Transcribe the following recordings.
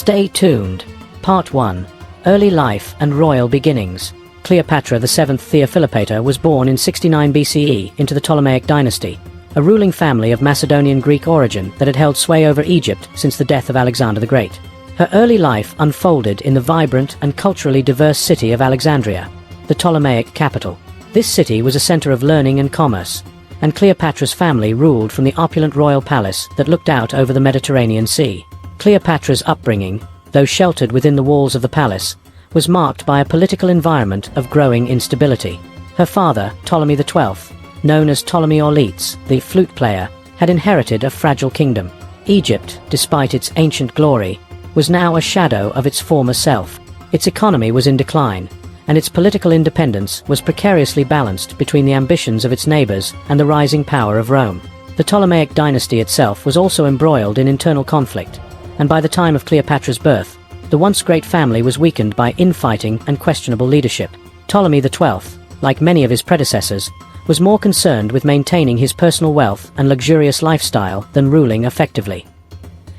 Stay tuned. Part 1. Early Life and Royal Beginnings. Cleopatra VII Theophilopatra was born in 69 BCE into the Ptolemaic dynasty, a ruling family of Macedonian Greek origin that had held sway over Egypt since the death of Alexander the Great. Her early life unfolded in the vibrant and culturally diverse city of Alexandria, the Ptolemaic capital. This city was a center of learning and commerce, and Cleopatra's family ruled from the opulent royal palace that looked out over the Mediterranean Sea. Cleopatra's upbringing, though sheltered within the walls of the palace, was marked by a political environment of growing instability. Her father, Ptolemy XII, known as Ptolemy Auletes, the flute player, had inherited a fragile kingdom. Egypt, despite its ancient glory, was now a shadow of its former self. Its economy was in decline, and its political independence was precariously balanced between the ambitions of its neighbors and the rising power of Rome. The Ptolemaic dynasty itself was also embroiled in internal conflict, and by the time of Cleopatra's birth, the once great family was weakened by infighting and questionable leadership. Ptolemy XII, like many of his predecessors, was more concerned with maintaining his personal wealth and luxurious lifestyle than ruling effectively.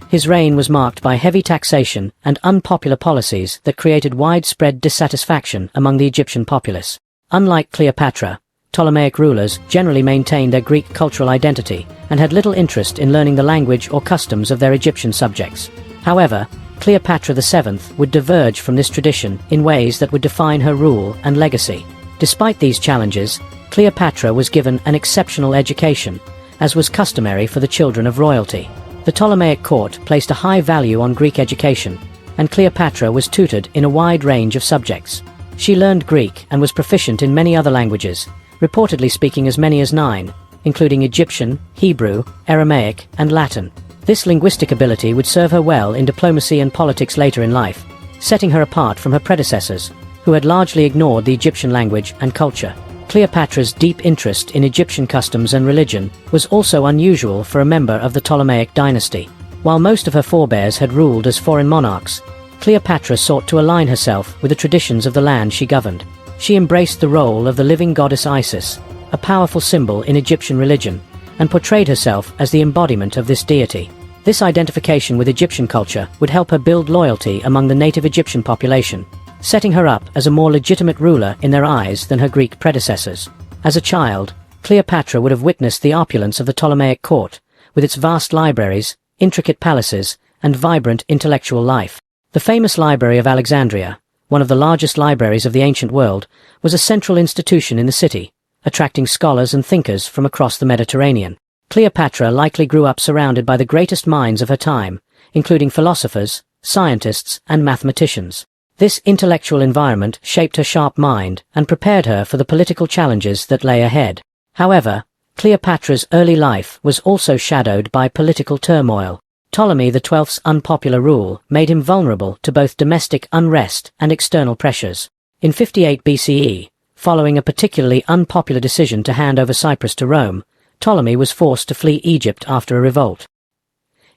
His reign was marked by heavy taxation and unpopular policies that created widespread dissatisfaction among the Egyptian populace. Unlike Cleopatra, Ptolemaic rulers generally maintained their Greek cultural identity and had little interest in learning the language or customs of their Egyptian subjects. However, Cleopatra VII would diverge from this tradition in ways that would define her rule and legacy. Despite these challenges, Cleopatra was given an exceptional education, as was customary for the children of royalty. The Ptolemaic court placed a high value on Greek education, and Cleopatra was tutored in a wide range of subjects. She learned Greek and was proficient in many other languages, reportedly speaking as many as 9, including Egyptian, Hebrew, Aramaic, and Latin. This linguistic ability would serve her well in diplomacy and politics later in life, setting her apart from her predecessors, who had largely ignored the Egyptian language and culture. Cleopatra's deep interest in Egyptian customs and religion was also unusual for a member of the Ptolemaic dynasty. While most of her forebears had ruled as foreign monarchs, Cleopatra sought to align herself with the traditions of the land she governed. She embraced the role of the living goddess Isis, a powerful symbol in Egyptian religion, and portrayed herself as the embodiment of this deity. This identification with Egyptian culture would help her build loyalty among the native Egyptian population, setting her up as a more legitimate ruler in their eyes than her Greek predecessors. As a child, Cleopatra would have witnessed the opulence of the Ptolemaic court, with its vast libraries, intricate palaces, and vibrant intellectual life. The famous Library of Alexandria, one of the largest libraries of the ancient world, was a central institution in the city, attracting scholars and thinkers from across the Mediterranean. Cleopatra likely grew up surrounded by the greatest minds of her time, including philosophers, scientists, and mathematicians. This intellectual environment shaped her sharp mind and prepared her for the political challenges that lay ahead. However, Cleopatra's early life was also shadowed by political turmoil. Ptolemy XII's unpopular rule made him vulnerable to both domestic unrest and external pressures. In 58 BCE, following a particularly unpopular decision to hand over Cyprus to Rome, Ptolemy was forced to flee Egypt after a revolt.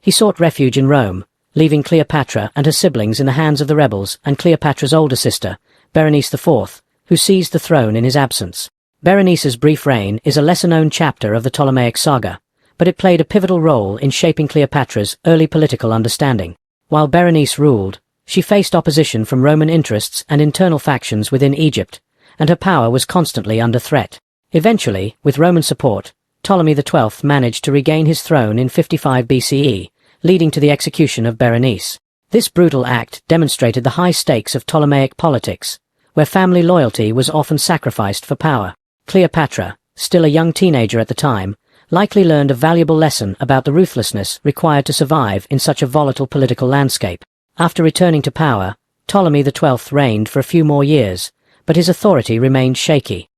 He sought refuge in Rome, leaving Cleopatra and her siblings in the hands of the rebels and Cleopatra's older sister, Berenice IV, who seized the throne in his absence. Berenice's brief reign is a lesser-known chapter of the Ptolemaic saga, but it played a pivotal role in shaping Cleopatra's early political understanding. While Berenice ruled, she faced opposition from Roman interests and internal factions within Egypt, and her power was constantly under threat. Eventually, with Roman support, Ptolemy XII managed to regain his throne in 55 BCE, leading to the execution of Berenice. This brutal act demonstrated the high stakes of Ptolemaic politics, where family loyalty was often sacrificed for power. Cleopatra, still a young teenager at the time, likely learned a valuable lesson about the ruthlessness required to survive in such a volatile political landscape. After returning to power, Ptolemy XII reigned for a few more years, but his authority remained shaky.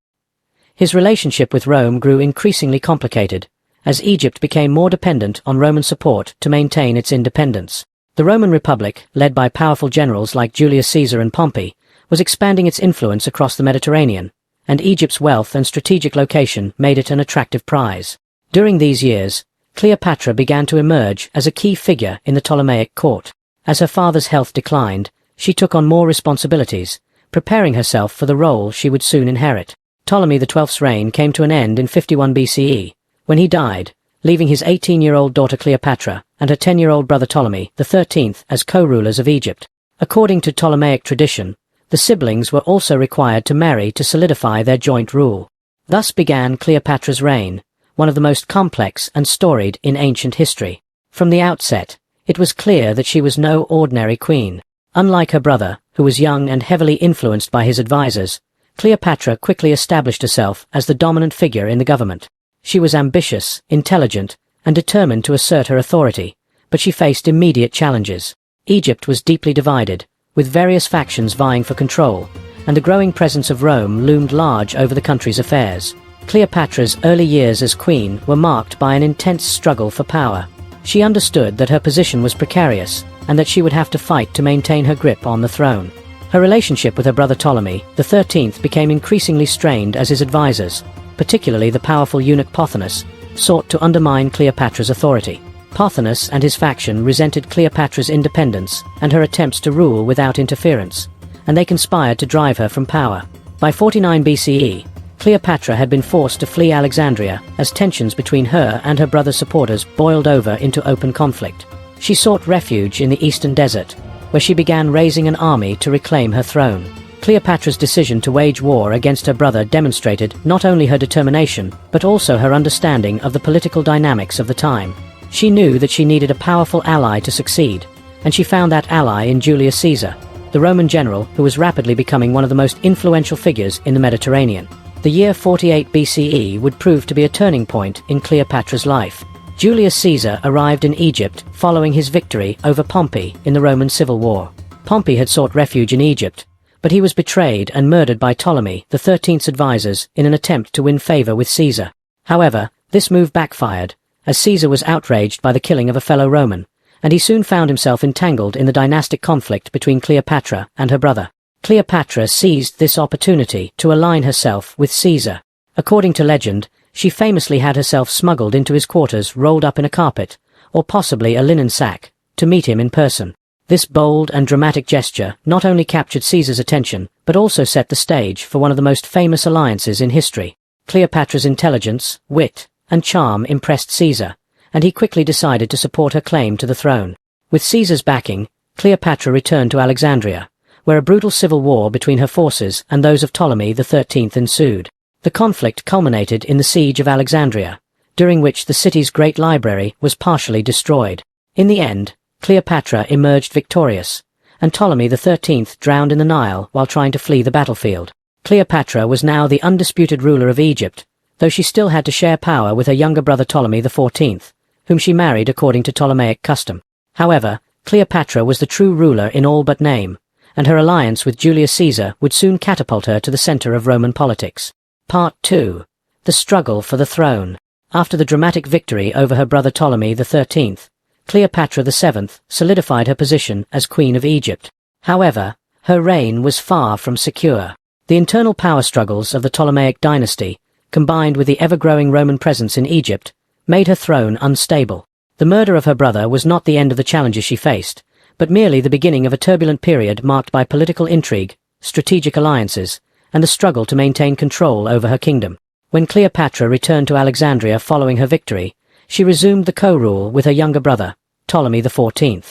His relationship with Rome grew increasingly complicated, as Egypt became more dependent on Roman support to maintain its independence. The Roman Republic, led by powerful generals like Julius Caesar and Pompey, was expanding its influence across the Mediterranean, and Egypt's wealth and strategic location made it an attractive prize. During these years, Cleopatra began to emerge as a key figure in the Ptolemaic court. As her father's health declined, she took on more responsibilities, preparing herself for the role she would soon inherit. Ptolemy XII's reign came to an end in 51 BCE. When he died, leaving his 18-year-old daughter Cleopatra and her 10-year-old brother Ptolemy XIII as co-rulers of Egypt. According to Ptolemaic tradition, the siblings were also required to marry to solidify their joint rule. Thus began Cleopatra's reign, one of the most complex and storied in ancient history. From the outset, it was clear that she was no ordinary queen. Unlike her brother, who was young and heavily influenced by his advisors, Cleopatra quickly established herself as the dominant figure in the government. She was ambitious, intelligent, and determined to assert her authority, but she faced immediate challenges. Egypt was deeply divided, with various factions vying for control, and the growing presence of Rome loomed large over the country's affairs. Cleopatra's early years as queen were marked by an intense struggle for power. She understood that her position was precarious, and that she would have to fight to maintain her grip on the throne. Her relationship with her brother Ptolemy XIII became increasingly strained as his advisors, particularly the powerful eunuch Pothinus, sought to undermine Cleopatra's authority. Pothinus and his faction resented Cleopatra's independence and her attempts to rule without interference, and they conspired to drive her from power. By 49 BCE, Cleopatra had been forced to flee Alexandria as tensions between her and her brother's supporters boiled over into open conflict. She sought refuge in the eastern desert, where she began raising an army to reclaim her throne. Cleopatra's decision to wage war against her brother demonstrated not only her determination, but also her understanding of the political dynamics of the time. She knew that she needed a powerful ally to succeed, and she found that ally in Julius Caesar, the Roman general who was rapidly becoming one of the most influential figures in the Mediterranean. The year 48 BCE would prove to be a turning point in Cleopatra's life. Julius Caesar arrived in Egypt following his victory over Pompey in the Roman Civil War. Pompey had sought refuge in Egypt, but he was betrayed and murdered by Ptolemy XIII's advisors in an attempt to win favor with Caesar. However, this move backfired, as Caesar was outraged by the killing of a fellow Roman, and he soon found himself entangled in the dynastic conflict between Cleopatra and her brother. Cleopatra seized this opportunity to align herself with Caesar. According to legend, she famously had herself smuggled into his quarters rolled up in a carpet, or possibly a linen sack, to meet him in person. This bold and dramatic gesture not only captured Caesar's attention, but also set the stage for one of the most famous alliances in history. Cleopatra's intelligence, wit, and charm impressed Caesar, and he quickly decided to support her claim to the throne. With Caesar's backing, Cleopatra returned to Alexandria, where a brutal civil war between her forces and those of Ptolemy XIII ensued. The conflict culminated in the siege of Alexandria, during which the city's great library was partially destroyed. In the end, Cleopatra emerged victorious, and Ptolemy XIII drowned in the Nile while trying to flee the battlefield. Cleopatra was now the undisputed ruler of Egypt, though she still had to share power with her younger brother Ptolemy XIV, whom she married according to Ptolemaic custom. However, Cleopatra was the true ruler in all but name, and her alliance with Julius Caesar would soon catapult her to the center of Roman politics. Part 2. The Struggle for the Throne. After the dramatic victory over her brother Ptolemy XIII, Cleopatra VII solidified her position as Queen of Egypt. However, her reign was far from secure. The internal power struggles of the Ptolemaic dynasty, combined with the ever-growing Roman presence in Egypt, made her throne unstable. The murder of her brother was not the end of the challenges she faced, but merely the beginning of a turbulent period marked by political intrigue, strategic alliances, and the struggle to maintain control over her kingdom. When Cleopatra returned to Alexandria following her victory, she resumed the co-rule with her younger brother, Ptolemy XIV.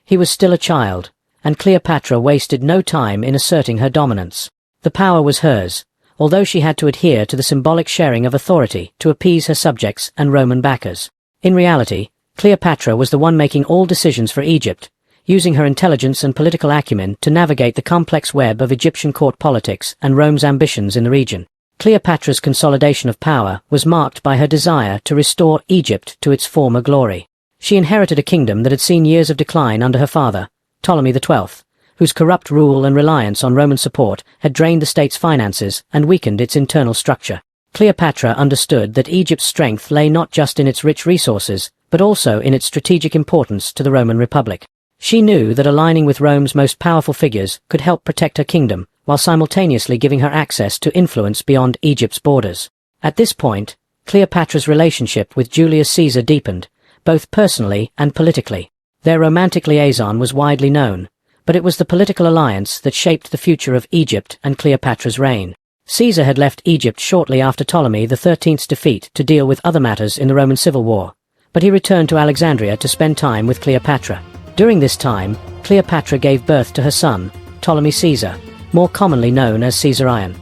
He was still a child, and Cleopatra wasted no time in asserting her dominance. The power was hers, although she had to adhere to the symbolic sharing of authority to appease her subjects and Roman backers. In reality, Cleopatra was the one making all decisions for Egypt, using her intelligence and political acumen to navigate the complex web of Egyptian court politics and Rome's ambitions in the region. Cleopatra's consolidation of power was marked by her desire to restore Egypt to its former glory. She inherited a kingdom that had seen years of decline under her father, Ptolemy XII, whose corrupt rule and reliance on Roman support had drained the state's finances and weakened its internal structure. Cleopatra understood that Egypt's strength lay not just in its rich resources, but also in its strategic importance to the Roman Republic. She knew that aligning with Rome's most powerful figures could help protect her kingdom, while simultaneously giving her access to influence beyond Egypt's borders. At this point, Cleopatra's relationship with Julius Caesar deepened, both personally and politically. Their romantic liaison was widely known, but it was the political alliance that shaped the future of Egypt and Cleopatra's reign. Caesar had left Egypt shortly after Ptolemy XIII's defeat to deal with other matters in the Roman Civil War, but he returned to Alexandria to spend time with Cleopatra. During this time, Cleopatra gave birth to her son, Ptolemy Caesar, more commonly known as Caesarion.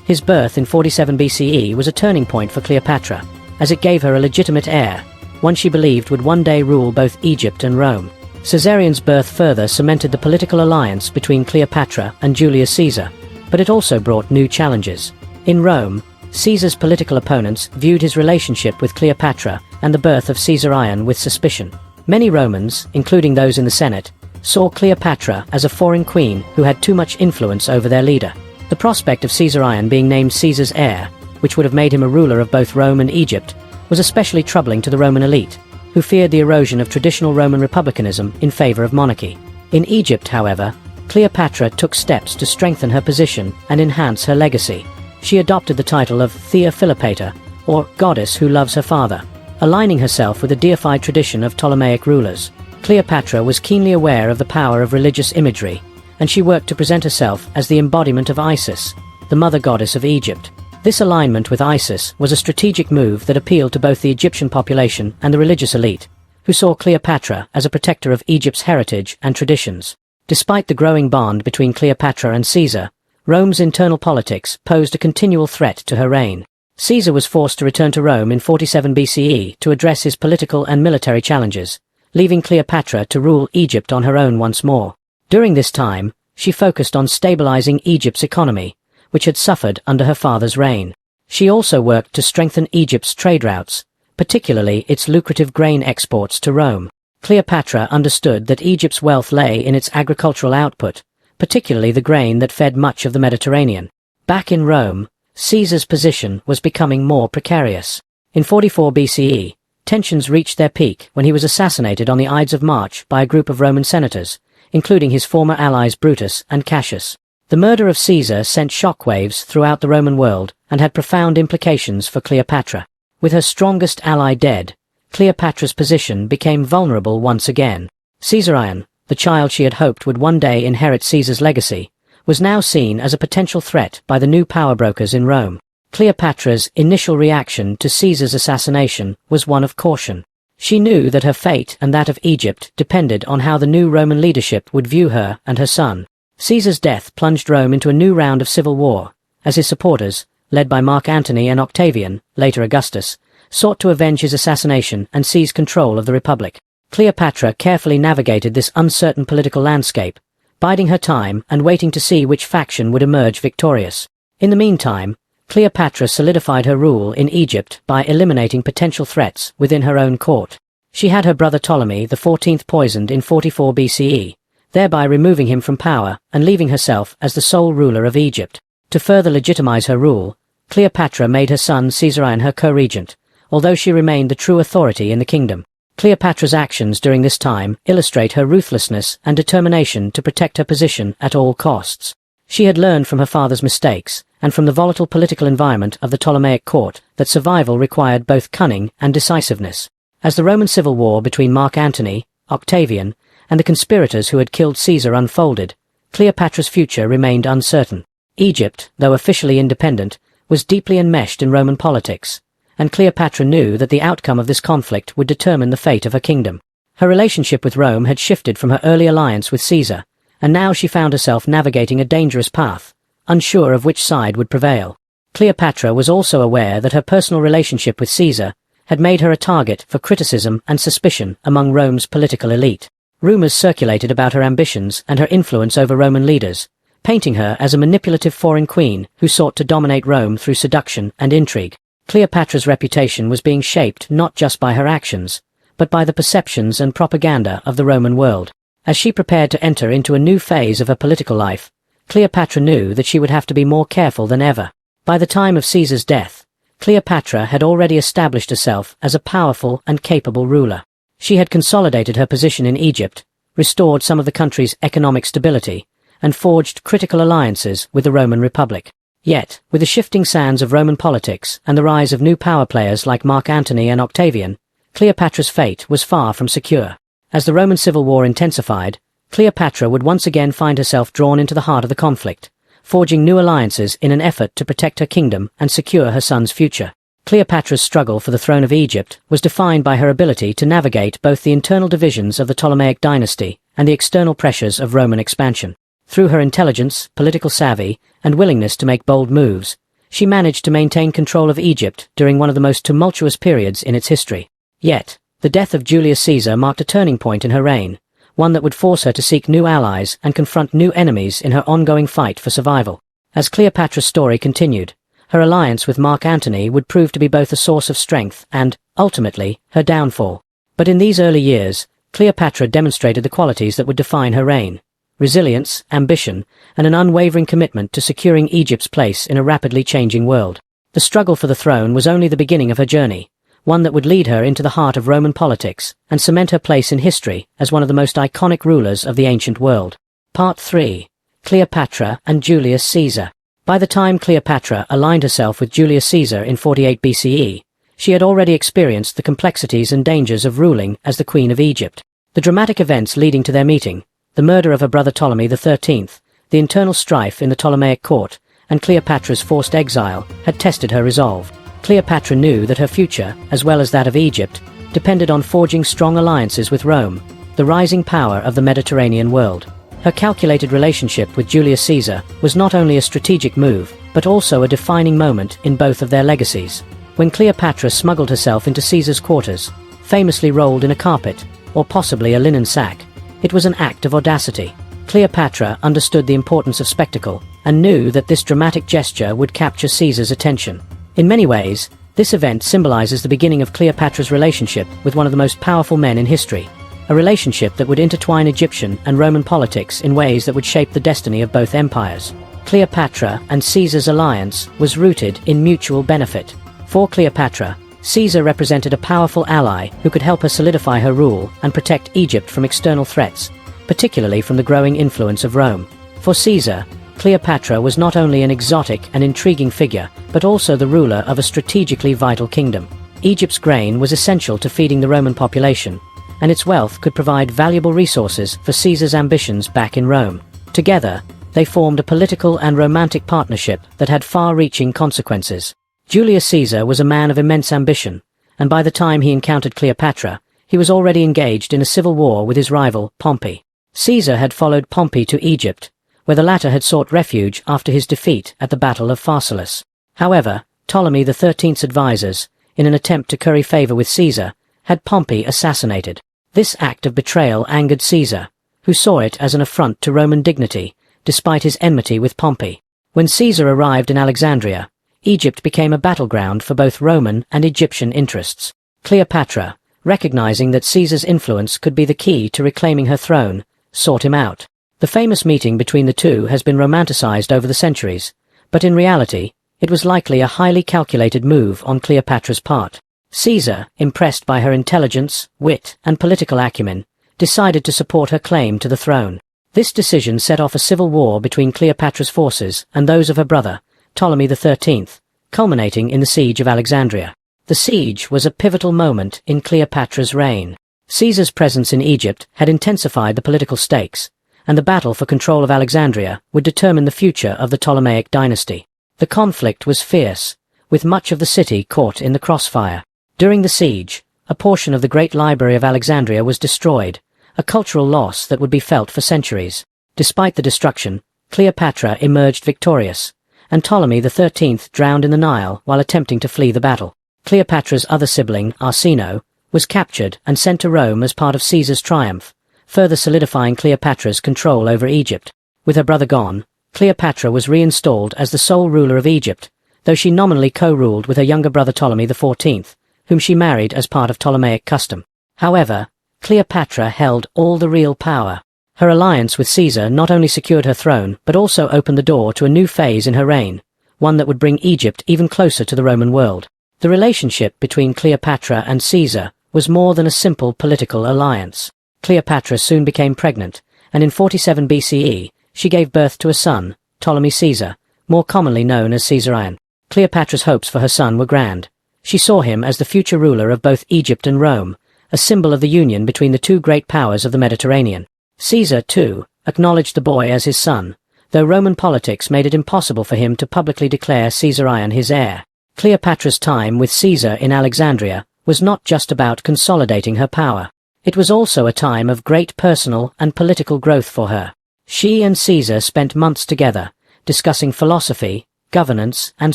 His birth in 47 BCE was a turning point for Cleopatra, as it gave her a legitimate heir, one she believed would one day rule both Egypt and Rome. Caesarion's birth further cemented the political alliance between Cleopatra and Julius Caesar, but it also brought new challenges. In Rome, Caesar's political opponents viewed his relationship with Cleopatra and the birth of Caesarion with suspicion. Many Romans, including those in the Senate, saw Cleopatra as a foreign queen who had too much influence over their leader. The prospect of Caesarion being named Caesar's heir, which would have made him a ruler of both Rome and Egypt, was especially troubling to the Roman elite, who feared the erosion of traditional Roman republicanism in favor of monarchy. In Egypt, however, Cleopatra took steps to strengthen her position and enhance her legacy. She adopted the title of Thea Philopator, or goddess who loves her father, aligning herself with the deified tradition of Ptolemaic rulers. Cleopatra was keenly aware of the power of religious imagery, and she worked to present herself as the embodiment of Isis, the mother goddess of Egypt. This alignment with Isis was a strategic move that appealed to both the Egyptian population and the religious elite, who saw Cleopatra as a protector of Egypt's heritage and traditions. Despite the growing bond between Cleopatra and Caesar, Rome's internal politics posed a continual threat to her reign. Caesar was forced to return to Rome in 47 BCE to address his political and military challenges, leaving Cleopatra to rule Egypt on her own once more. During this time, she focused on stabilizing Egypt's economy, which had suffered under her father's reign. She also worked to strengthen Egypt's trade routes, particularly its lucrative grain exports to Rome. Cleopatra understood that Egypt's wealth lay in its agricultural output, particularly the grain that fed much of the Mediterranean. Back in Rome, Caesar's position was becoming more precarious. In 44 BCE, tensions reached their peak when he was assassinated on the Ides of March by a group of Roman senators, including his former allies Brutus and Cassius. The murder of Caesar sent shockwaves throughout the Roman world and had profound implications for Cleopatra. With her strongest ally dead, Cleopatra's position became vulnerable once again. Caesarion, the child she had hoped would one day inherit Caesar's legacy, was now seen as a potential threat by the new power brokers in Rome. Cleopatra's initial reaction to Caesar's assassination was one of caution. She knew that her fate and that of Egypt depended on how the new Roman leadership would view her and her son. Caesar's death plunged Rome into a new round of civil war, as his supporters, led by Mark Antony and Octavian, later Augustus, sought to avenge his assassination and seize control of the Republic. Cleopatra carefully navigated this uncertain political landscape, biding her time and waiting to see which faction would emerge victorious. In the meantime, Cleopatra solidified her rule in Egypt by eliminating potential threats within her own court. She had her brother Ptolemy XIV poisoned in 44 BCE, thereby removing him from power and leaving herself as the sole ruler of Egypt. To further legitimize her rule, Cleopatra made her son Caesarion her co-regent, although she remained the true authority in the kingdom. Cleopatra's actions during this time illustrate her ruthlessness and determination to protect her position at all costs. She had learned from her father's mistakes, and from the volatile political environment of the Ptolemaic court, that survival required both cunning and decisiveness. As the Roman civil war between Mark Antony, Octavian, and the conspirators who had killed Caesar unfolded, Cleopatra's future remained uncertain. Egypt, though officially independent, was deeply enmeshed in Roman politics, and Cleopatra knew that the outcome of this conflict would determine the fate of her kingdom. Her relationship with Rome had shifted from her early alliance with Caesar, and now she found herself navigating a dangerous path, unsure of which side would prevail. Cleopatra was also aware that her personal relationship with Caesar had made her a target for criticism and suspicion among Rome's political elite. Rumors circulated about her ambitions and her influence over Roman leaders, painting her as a manipulative foreign queen who sought to dominate Rome through seduction and intrigue. Cleopatra's reputation was being shaped not just by her actions, but by the perceptions and propaganda of the Roman world. As she prepared to enter into a new phase of her political life, Cleopatra knew that she would have to be more careful than ever. By the time of Caesar's death, Cleopatra had already established herself as a powerful and capable ruler. She had consolidated her position in Egypt, restored some of the country's economic stability, and forged critical alliances with the Roman Republic. Yet, with the shifting sands of Roman politics and the rise of new power players like Mark Antony and Octavian, Cleopatra's fate was far from secure. As the Roman civil war intensified, Cleopatra would once again find herself drawn into the heart of the conflict, forging new alliances in an effort to protect her kingdom and secure her son's future. Cleopatra's struggle for the throne of Egypt was defined by her ability to navigate both the internal divisions of the Ptolemaic dynasty and the external pressures of Roman expansion. Through her intelligence, political savvy, and willingness to make bold moves, she managed to maintain control of Egypt during one of the most tumultuous periods in its history. Yet, the death of Julius Caesar marked a turning point in her reign, one that would force her to seek new allies and confront new enemies in her ongoing fight for survival. As Cleopatra's story continued, her alliance with Mark Antony would prove to be both a source of strength and, ultimately, her downfall. But in these early years, Cleopatra demonstrated the qualities that would define her reign: resilience, ambition, and an unwavering commitment to securing Egypt's place in a rapidly changing world. The struggle for the throne was only the beginning of her journey, one that would lead her into the heart of Roman politics and cement her place in history as one of the most iconic rulers of the ancient world. Part 3. Cleopatra and Julius Caesar. By the time Cleopatra aligned herself with Julius Caesar in 48 BCE, she had already experienced the complexities and dangers of ruling as the Queen of Egypt. The dramatic events leading to their meeting, the murder of her brother Ptolemy XIII, the internal strife in the Ptolemaic court, and Cleopatra's forced exile had tested her resolve. Cleopatra knew that her future, as well as that of Egypt, depended on forging strong alliances with Rome, the rising power of the Mediterranean world. Her calculated relationship with Julius Caesar was not only a strategic move, but also a defining moment in both of their legacies. When Cleopatra smuggled herself into Caesar's quarters, famously rolled in a carpet, or possibly a linen sack, it was an act of audacity. Cleopatra understood the importance of spectacle, and knew that this dramatic gesture would capture Caesar's attention. In many ways, this event symbolizes the beginning of Cleopatra's relationship with one of the most powerful men in history, a relationship that would intertwine Egyptian and Roman politics in ways that would shape the destiny of both empires. Cleopatra and Caesar's alliance was rooted in mutual benefit. For Cleopatra, Caesar represented a powerful ally who could help her solidify her rule and protect Egypt from external threats, particularly from the growing influence of Rome. For Caesar, Cleopatra was not only an exotic and intriguing figure, but also the ruler of a strategically vital kingdom. Egypt's grain was essential to feeding the Roman population, and its wealth could provide valuable resources for Caesar's ambitions back in Rome. Together, they formed a political and romantic partnership that had far-reaching consequences. Julius Caesar was a man of immense ambition, and by the time he encountered Cleopatra, he was already engaged in a civil war with his rival, Pompey. Caesar had followed Pompey to Egypt, where the latter had sought refuge after his defeat at the Battle of Pharsalus. However, Ptolemy XIII's advisors, in an attempt to curry favor with Caesar, had Pompey assassinated. This act of betrayal angered Caesar, who saw it as an affront to Roman dignity, despite his enmity with Pompey. When Caesar arrived in Alexandria, Egypt became a battleground for both Roman and Egyptian interests. Cleopatra, recognizing that Caesar's influence could be the key to reclaiming her throne, sought him out. The famous meeting between the two has been romanticized over the centuries, but in reality, it was likely a highly calculated move on Cleopatra's part. Caesar, impressed by her intelligence, wit, and political acumen, decided to support her claim to the throne. This decision set off a civil war between Cleopatra's forces and those of her brother, Ptolemy XIII, culminating in the siege of Alexandria. The siege was a pivotal moment in Cleopatra's reign. Caesar's presence in Egypt had intensified the political stakes, and the battle for control of Alexandria would determine the future of the Ptolemaic dynasty. The conflict was fierce, with much of the city caught in the crossfire. During the siege, a portion of the Great Library of Alexandria was destroyed, a cultural loss that would be felt for centuries. Despite the destruction, Cleopatra emerged victorious, and Ptolemy XIII drowned in the Nile while attempting to flee the battle. Cleopatra's other sibling, Arsinoe, was captured and sent to Rome as part of Caesar's triumph, further solidifying Cleopatra's control over Egypt. With her brother gone, Cleopatra was reinstalled as the sole ruler of Egypt, though she nominally co-ruled with her younger brother Ptolemy XIV, whom she married as part of Ptolemaic custom. However, Cleopatra held all the real power. Her alliance with Caesar not only secured her throne, but also opened the door to a new phase in her reign, one that would bring Egypt even closer to the Roman world. The relationship between Cleopatra and Caesar was more than a simple political alliance. Cleopatra soon became pregnant, and in 47 BCE, she gave birth to a son, Ptolemy Caesar, more commonly known as Caesarion. Cleopatra's hopes for her son were grand. She saw him as the future ruler of both Egypt and Rome, a symbol of the union between the two great powers of the Mediterranean. Caesar, too, acknowledged the boy as his son, though Roman politics made it impossible for him to publicly declare Caesarion his heir. Cleopatra's time with Caesar in Alexandria was not just about consolidating her power. It was also a time of great personal and political growth for her. She and Caesar spent months together, discussing philosophy, governance, and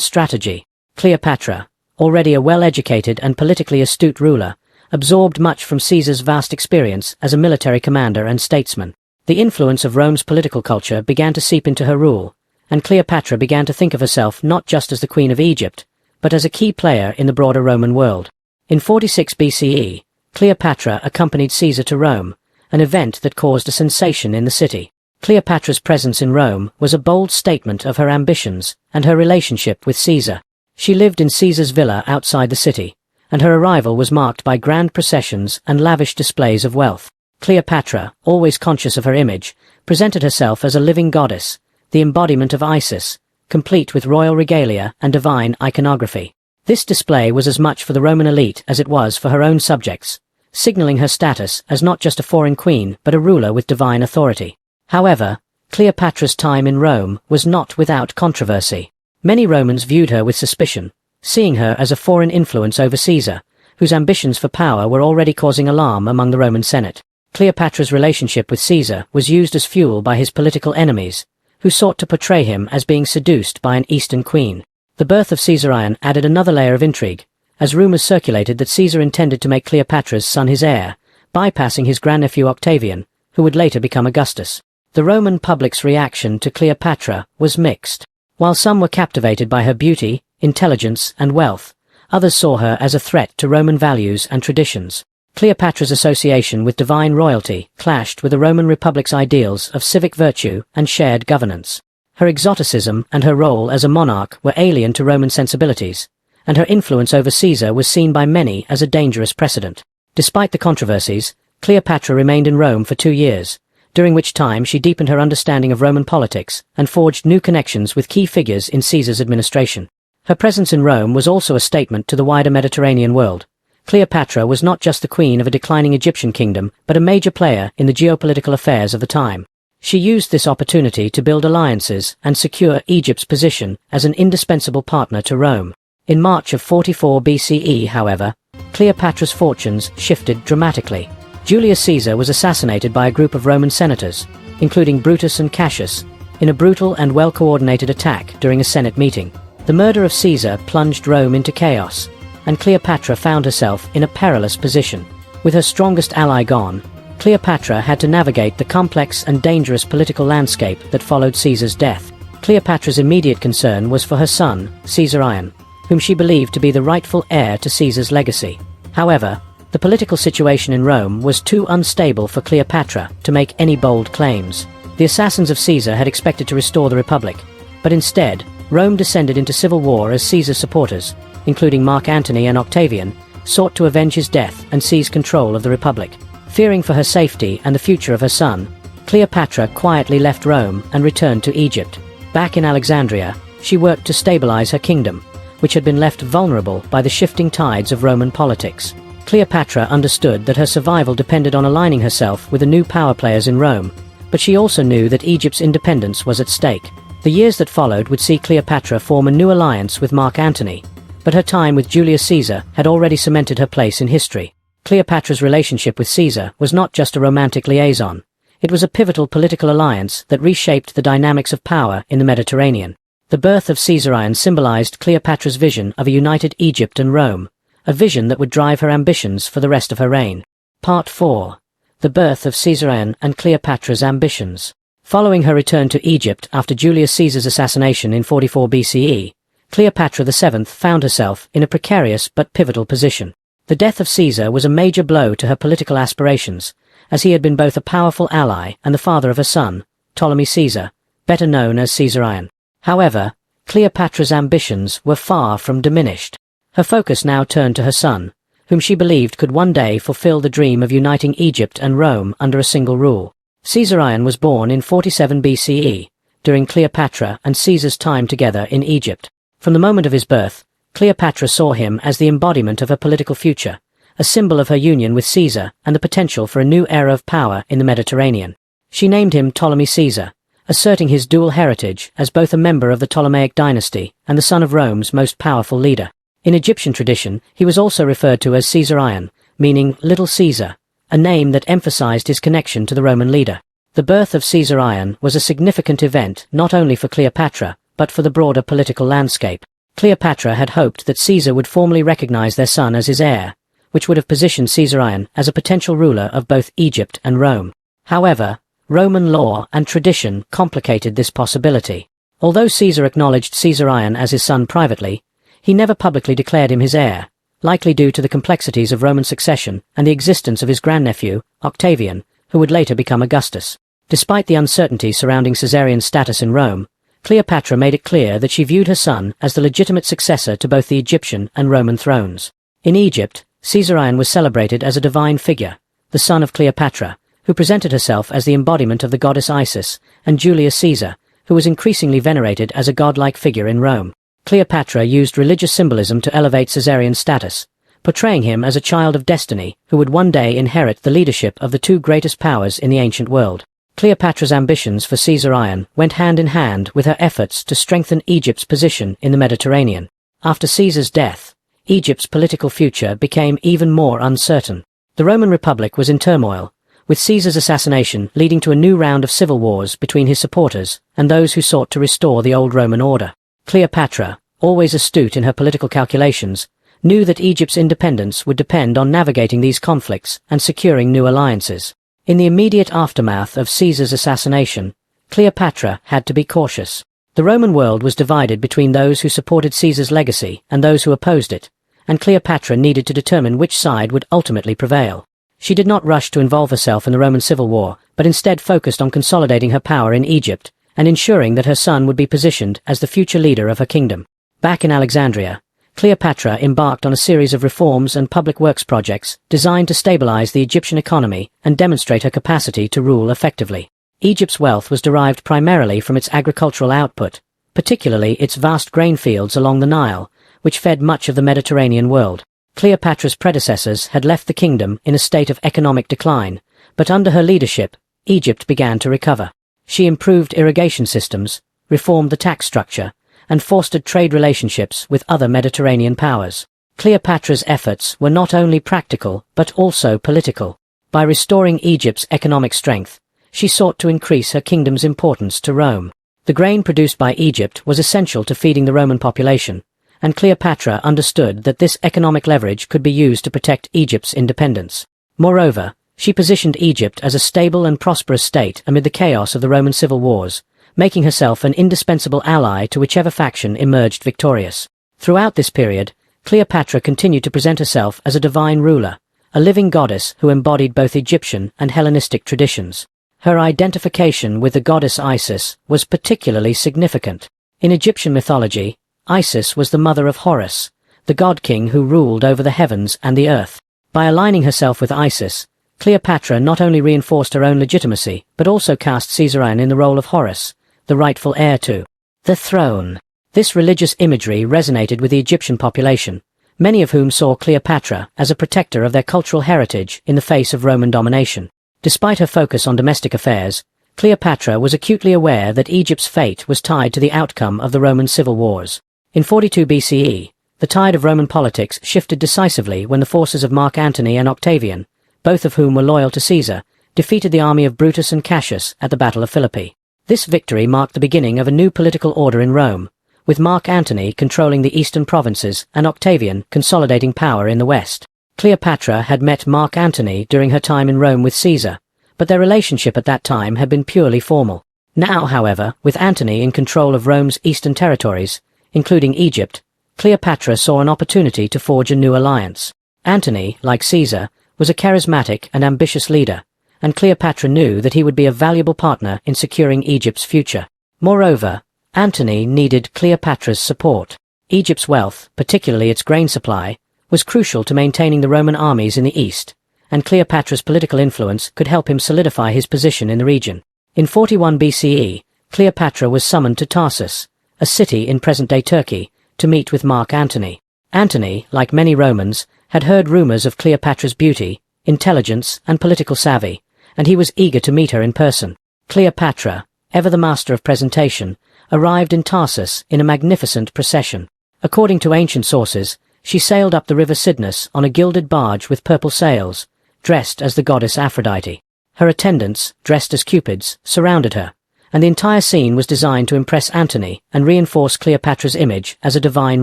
strategy. Cleopatra, already a well-educated and politically astute ruler, absorbed much from Caesar's vast experience as a military commander and statesman. The influence of Rome's political culture began to seep into her rule, and Cleopatra began to think of herself not just as the Queen of Egypt, but as a key player in the broader Roman world. In 46 BCE, Cleopatra accompanied Caesar to Rome, an event that caused a sensation in the city. Cleopatra's presence in Rome was a bold statement of her ambitions and her relationship with Caesar. She lived in Caesar's villa outside the city, and her arrival was marked by grand processions and lavish displays of wealth. Cleopatra, always conscious of her image, presented herself as a living goddess, the embodiment of Isis, complete with royal regalia and divine iconography. This display was as much for the Roman elite as it was for her own subjects, signaling her status as not just a foreign queen but a ruler with divine authority. However, Cleopatra's time in Rome was not without controversy. Many Romans viewed her with suspicion, seeing her as a foreign influence over Caesar, whose ambitions for power were already causing alarm among the Roman Senate. Cleopatra's relationship with Caesar was used as fuel by his political enemies, who sought to portray him as being seduced by an Eastern queen. The birth of Caesarion added another layer of intrigue, as rumors circulated that Caesar intended to make Cleopatra's son his heir, bypassing his grandnephew Octavian, who would later become Augustus. The Roman public's reaction to Cleopatra was mixed. While some were captivated by her beauty, intelligence, and wealth, others saw her as a threat to Roman values and traditions. Cleopatra's association with divine royalty clashed with the Roman Republic's ideals of civic virtue and shared governance. Her exoticism and her role as a monarch were alien to Roman sensibilities, and her influence over Caesar was seen by many as a dangerous precedent. Despite the controversies, Cleopatra remained in Rome for 2 years, during which time she deepened her understanding of Roman politics and forged new connections with key figures in Caesar's administration. Her presence in Rome was also a statement to the wider Mediterranean world. Cleopatra was not just the queen of a declining Egyptian kingdom, but a major player in the geopolitical affairs of the time. She used this opportunity to build alliances and secure Egypt's position as an indispensable partner to Rome. In March of 44 BCE, however, Cleopatra's fortunes shifted dramatically. Julius Caesar was assassinated by a group of Roman senators, including Brutus and Cassius, in a brutal and well-coordinated attack during a Senate meeting. The murder of Caesar plunged Rome into chaos, and Cleopatra found herself in a perilous position. With her strongest ally gone, Cleopatra had to navigate the complex and dangerous political landscape that followed Caesar's death. Cleopatra's immediate concern was for her son, Caesarion, whom she believed to be the rightful heir to Caesar's legacy. However, the political situation in Rome was too unstable for Cleopatra to make any bold claims. The assassins of Caesar had expected to restore the Republic, but instead, Rome descended into civil war as Caesar's supporters, including Mark Antony and Octavian, sought to avenge his death and seize control of the Republic. Fearing for her safety and the future of her son, Cleopatra quietly left Rome and returned to Egypt. Back in Alexandria, she worked to stabilize her kingdom, which had been left vulnerable by the shifting tides of Roman politics. Cleopatra understood that her survival depended on aligning herself with the new power players in Rome, but she also knew that Egypt's independence was at stake. The years that followed would see Cleopatra form a new alliance with Mark Antony, but her time with Julius Caesar had already cemented her place in history. Cleopatra's relationship with Caesar was not just a romantic liaison. It was a pivotal political alliance that reshaped the dynamics of power in the Mediterranean. The birth of Caesarion symbolized Cleopatra's vision of a united Egypt and Rome, a vision that would drive her ambitions for the rest of her reign. Part 4. The birth of Caesarion and Cleopatra's ambitions. Following her return to Egypt after Julius Caesar's assassination in 44 BCE, Cleopatra VII found herself in a precarious but pivotal position. The death of Caesar was a major blow to her political aspirations, as he had been both a powerful ally and the father of her son, Ptolemy Caesar, better known as Caesarion. However, Cleopatra's ambitions were far from diminished. Her focus now turned to her son, whom she believed could one day fulfill the dream of uniting Egypt and Rome under a single rule. Caesarion was born in 47 BCE, during Cleopatra and Caesar's time together in Egypt. From the moment of his birth, Cleopatra saw him as the embodiment of her political future, a symbol of her union with Caesar and the potential for a new era of power in the Mediterranean. She named him Ptolemy Caesar, asserting his dual heritage as both a member of the Ptolemaic dynasty and the son of Rome's most powerful leader. In Egyptian tradition, he was also referred to as Caesarion, meaning Little Caesar, a name that emphasized his connection to the Roman leader. The birth of Caesarion was a significant event not only for Cleopatra, but for the broader political landscape. Cleopatra had hoped that Caesar would formally recognize their son as his heir, which would have positioned Caesarion as a potential ruler of both Egypt and Rome. However, Roman law and tradition complicated this possibility. Although Caesar acknowledged Caesarion as his son privately, he never publicly declared him his heir, likely due to the complexities of Roman succession and the existence of his grandnephew, Octavian, who would later become Augustus. Despite the uncertainty surrounding Caesarion's status in Rome, Cleopatra made it clear that she viewed her son as the legitimate successor to both the Egyptian and Roman thrones. In Egypt, Caesarion was celebrated as a divine figure, the son of Cleopatra, who presented herself as the embodiment of the goddess Isis, and Julius Caesar, who was increasingly venerated as a godlike figure in Rome. Cleopatra used religious symbolism to elevate Caesarion's status, portraying him as a child of destiny who would one day inherit the leadership of the two greatest powers in the ancient world. Cleopatra's ambitions for Caesarion went hand in hand with her efforts to strengthen Egypt's position in the Mediterranean. After Caesar's death, Egypt's political future became even more uncertain. The Roman Republic was in turmoil, with Caesar's assassination leading to a new round of civil wars between his supporters and those who sought to restore the old Roman order. Cleopatra, always astute in her political calculations, knew that Egypt's independence would depend on navigating these conflicts and securing new alliances. In the immediate aftermath of Caesar's assassination, Cleopatra had to be cautious. The Roman world was divided between those who supported Caesar's legacy and those who opposed it, and Cleopatra needed to determine which side would ultimately prevail. She did not rush to involve herself in the Roman civil war, but instead focused on consolidating her power in Egypt and ensuring that her son would be positioned as the future leader of her kingdom. Back in Alexandria, Cleopatra embarked on a series of reforms and public works projects designed to stabilize the Egyptian economy and demonstrate her capacity to rule effectively. Egypt's wealth was derived primarily from its agricultural output, particularly its vast grain fields along the Nile, which fed much of the Mediterranean world. Cleopatra's predecessors had left the kingdom in a state of economic decline, but under her leadership, Egypt began to recover. She improved irrigation systems, reformed the tax structure, and fostered trade relationships with other Mediterranean powers. Cleopatra's efforts were not only practical but also political. By restoring Egypt's economic strength, she sought to increase her kingdom's importance to Rome. The grain produced by Egypt was essential to feeding the Roman population, and Cleopatra understood that this economic leverage could be used to protect Egypt's independence. Moreover, she positioned Egypt as a stable and prosperous state amid the chaos of the Roman civil wars, making herself an indispensable ally to whichever faction emerged victorious. Throughout this period, Cleopatra continued to present herself as a divine ruler, a living goddess who embodied both Egyptian and Hellenistic traditions. Her identification with the goddess Isis was particularly significant. In Egyptian mythology, Isis was the mother of Horus, the god-king who ruled over the heavens and the earth. By aligning herself with Isis, Cleopatra not only reinforced her own legitimacy, but also cast Caesarion in the role of Horus, the rightful heir to the throne. This religious imagery resonated with the Egyptian population, many of whom saw Cleopatra as a protector of their cultural heritage in the face of Roman domination. Despite her focus on domestic affairs, Cleopatra was acutely aware that Egypt's fate was tied to the outcome of the Roman civil wars. In 42 BCE, the tide of Roman politics shifted decisively when the forces of Mark Antony and Octavian, both of whom were loyal to Caesar, defeated the army of Brutus and Cassius at the Battle of Philippi. This victory marked the beginning of a new political order in Rome, with Mark Antony controlling the eastern provinces and Octavian consolidating power in the west. Cleopatra had met Mark Antony during her time in Rome with Caesar, but their relationship at that time had been purely formal. Now, however, with Antony in control of Rome's eastern territories, including Egypt, Cleopatra saw an opportunity to forge a new alliance. Antony, like Caesar, was a charismatic and ambitious leader, and Cleopatra knew that he would be a valuable partner in securing Egypt's future. Moreover, Antony needed Cleopatra's support. Egypt's wealth, particularly its grain supply, was crucial to maintaining the Roman armies in the east, and Cleopatra's political influence could help him solidify his position in the region. In 41 BCE, Cleopatra was summoned to Tarsus, a city in present-day Turkey, to meet with Mark Antony. Antony, like many Romans, had heard rumors of Cleopatra's beauty, intelligence, and political savvy, and he was eager to meet her in person. Cleopatra, ever the master of presentation, arrived in Tarsus in a magnificent procession. According to ancient sources, she sailed up the river Cydnus on a gilded barge with purple sails, dressed as the goddess Aphrodite. Her attendants, dressed as cupids, surrounded her, and the entire scene was designed to impress Antony and reinforce Cleopatra's image as a divine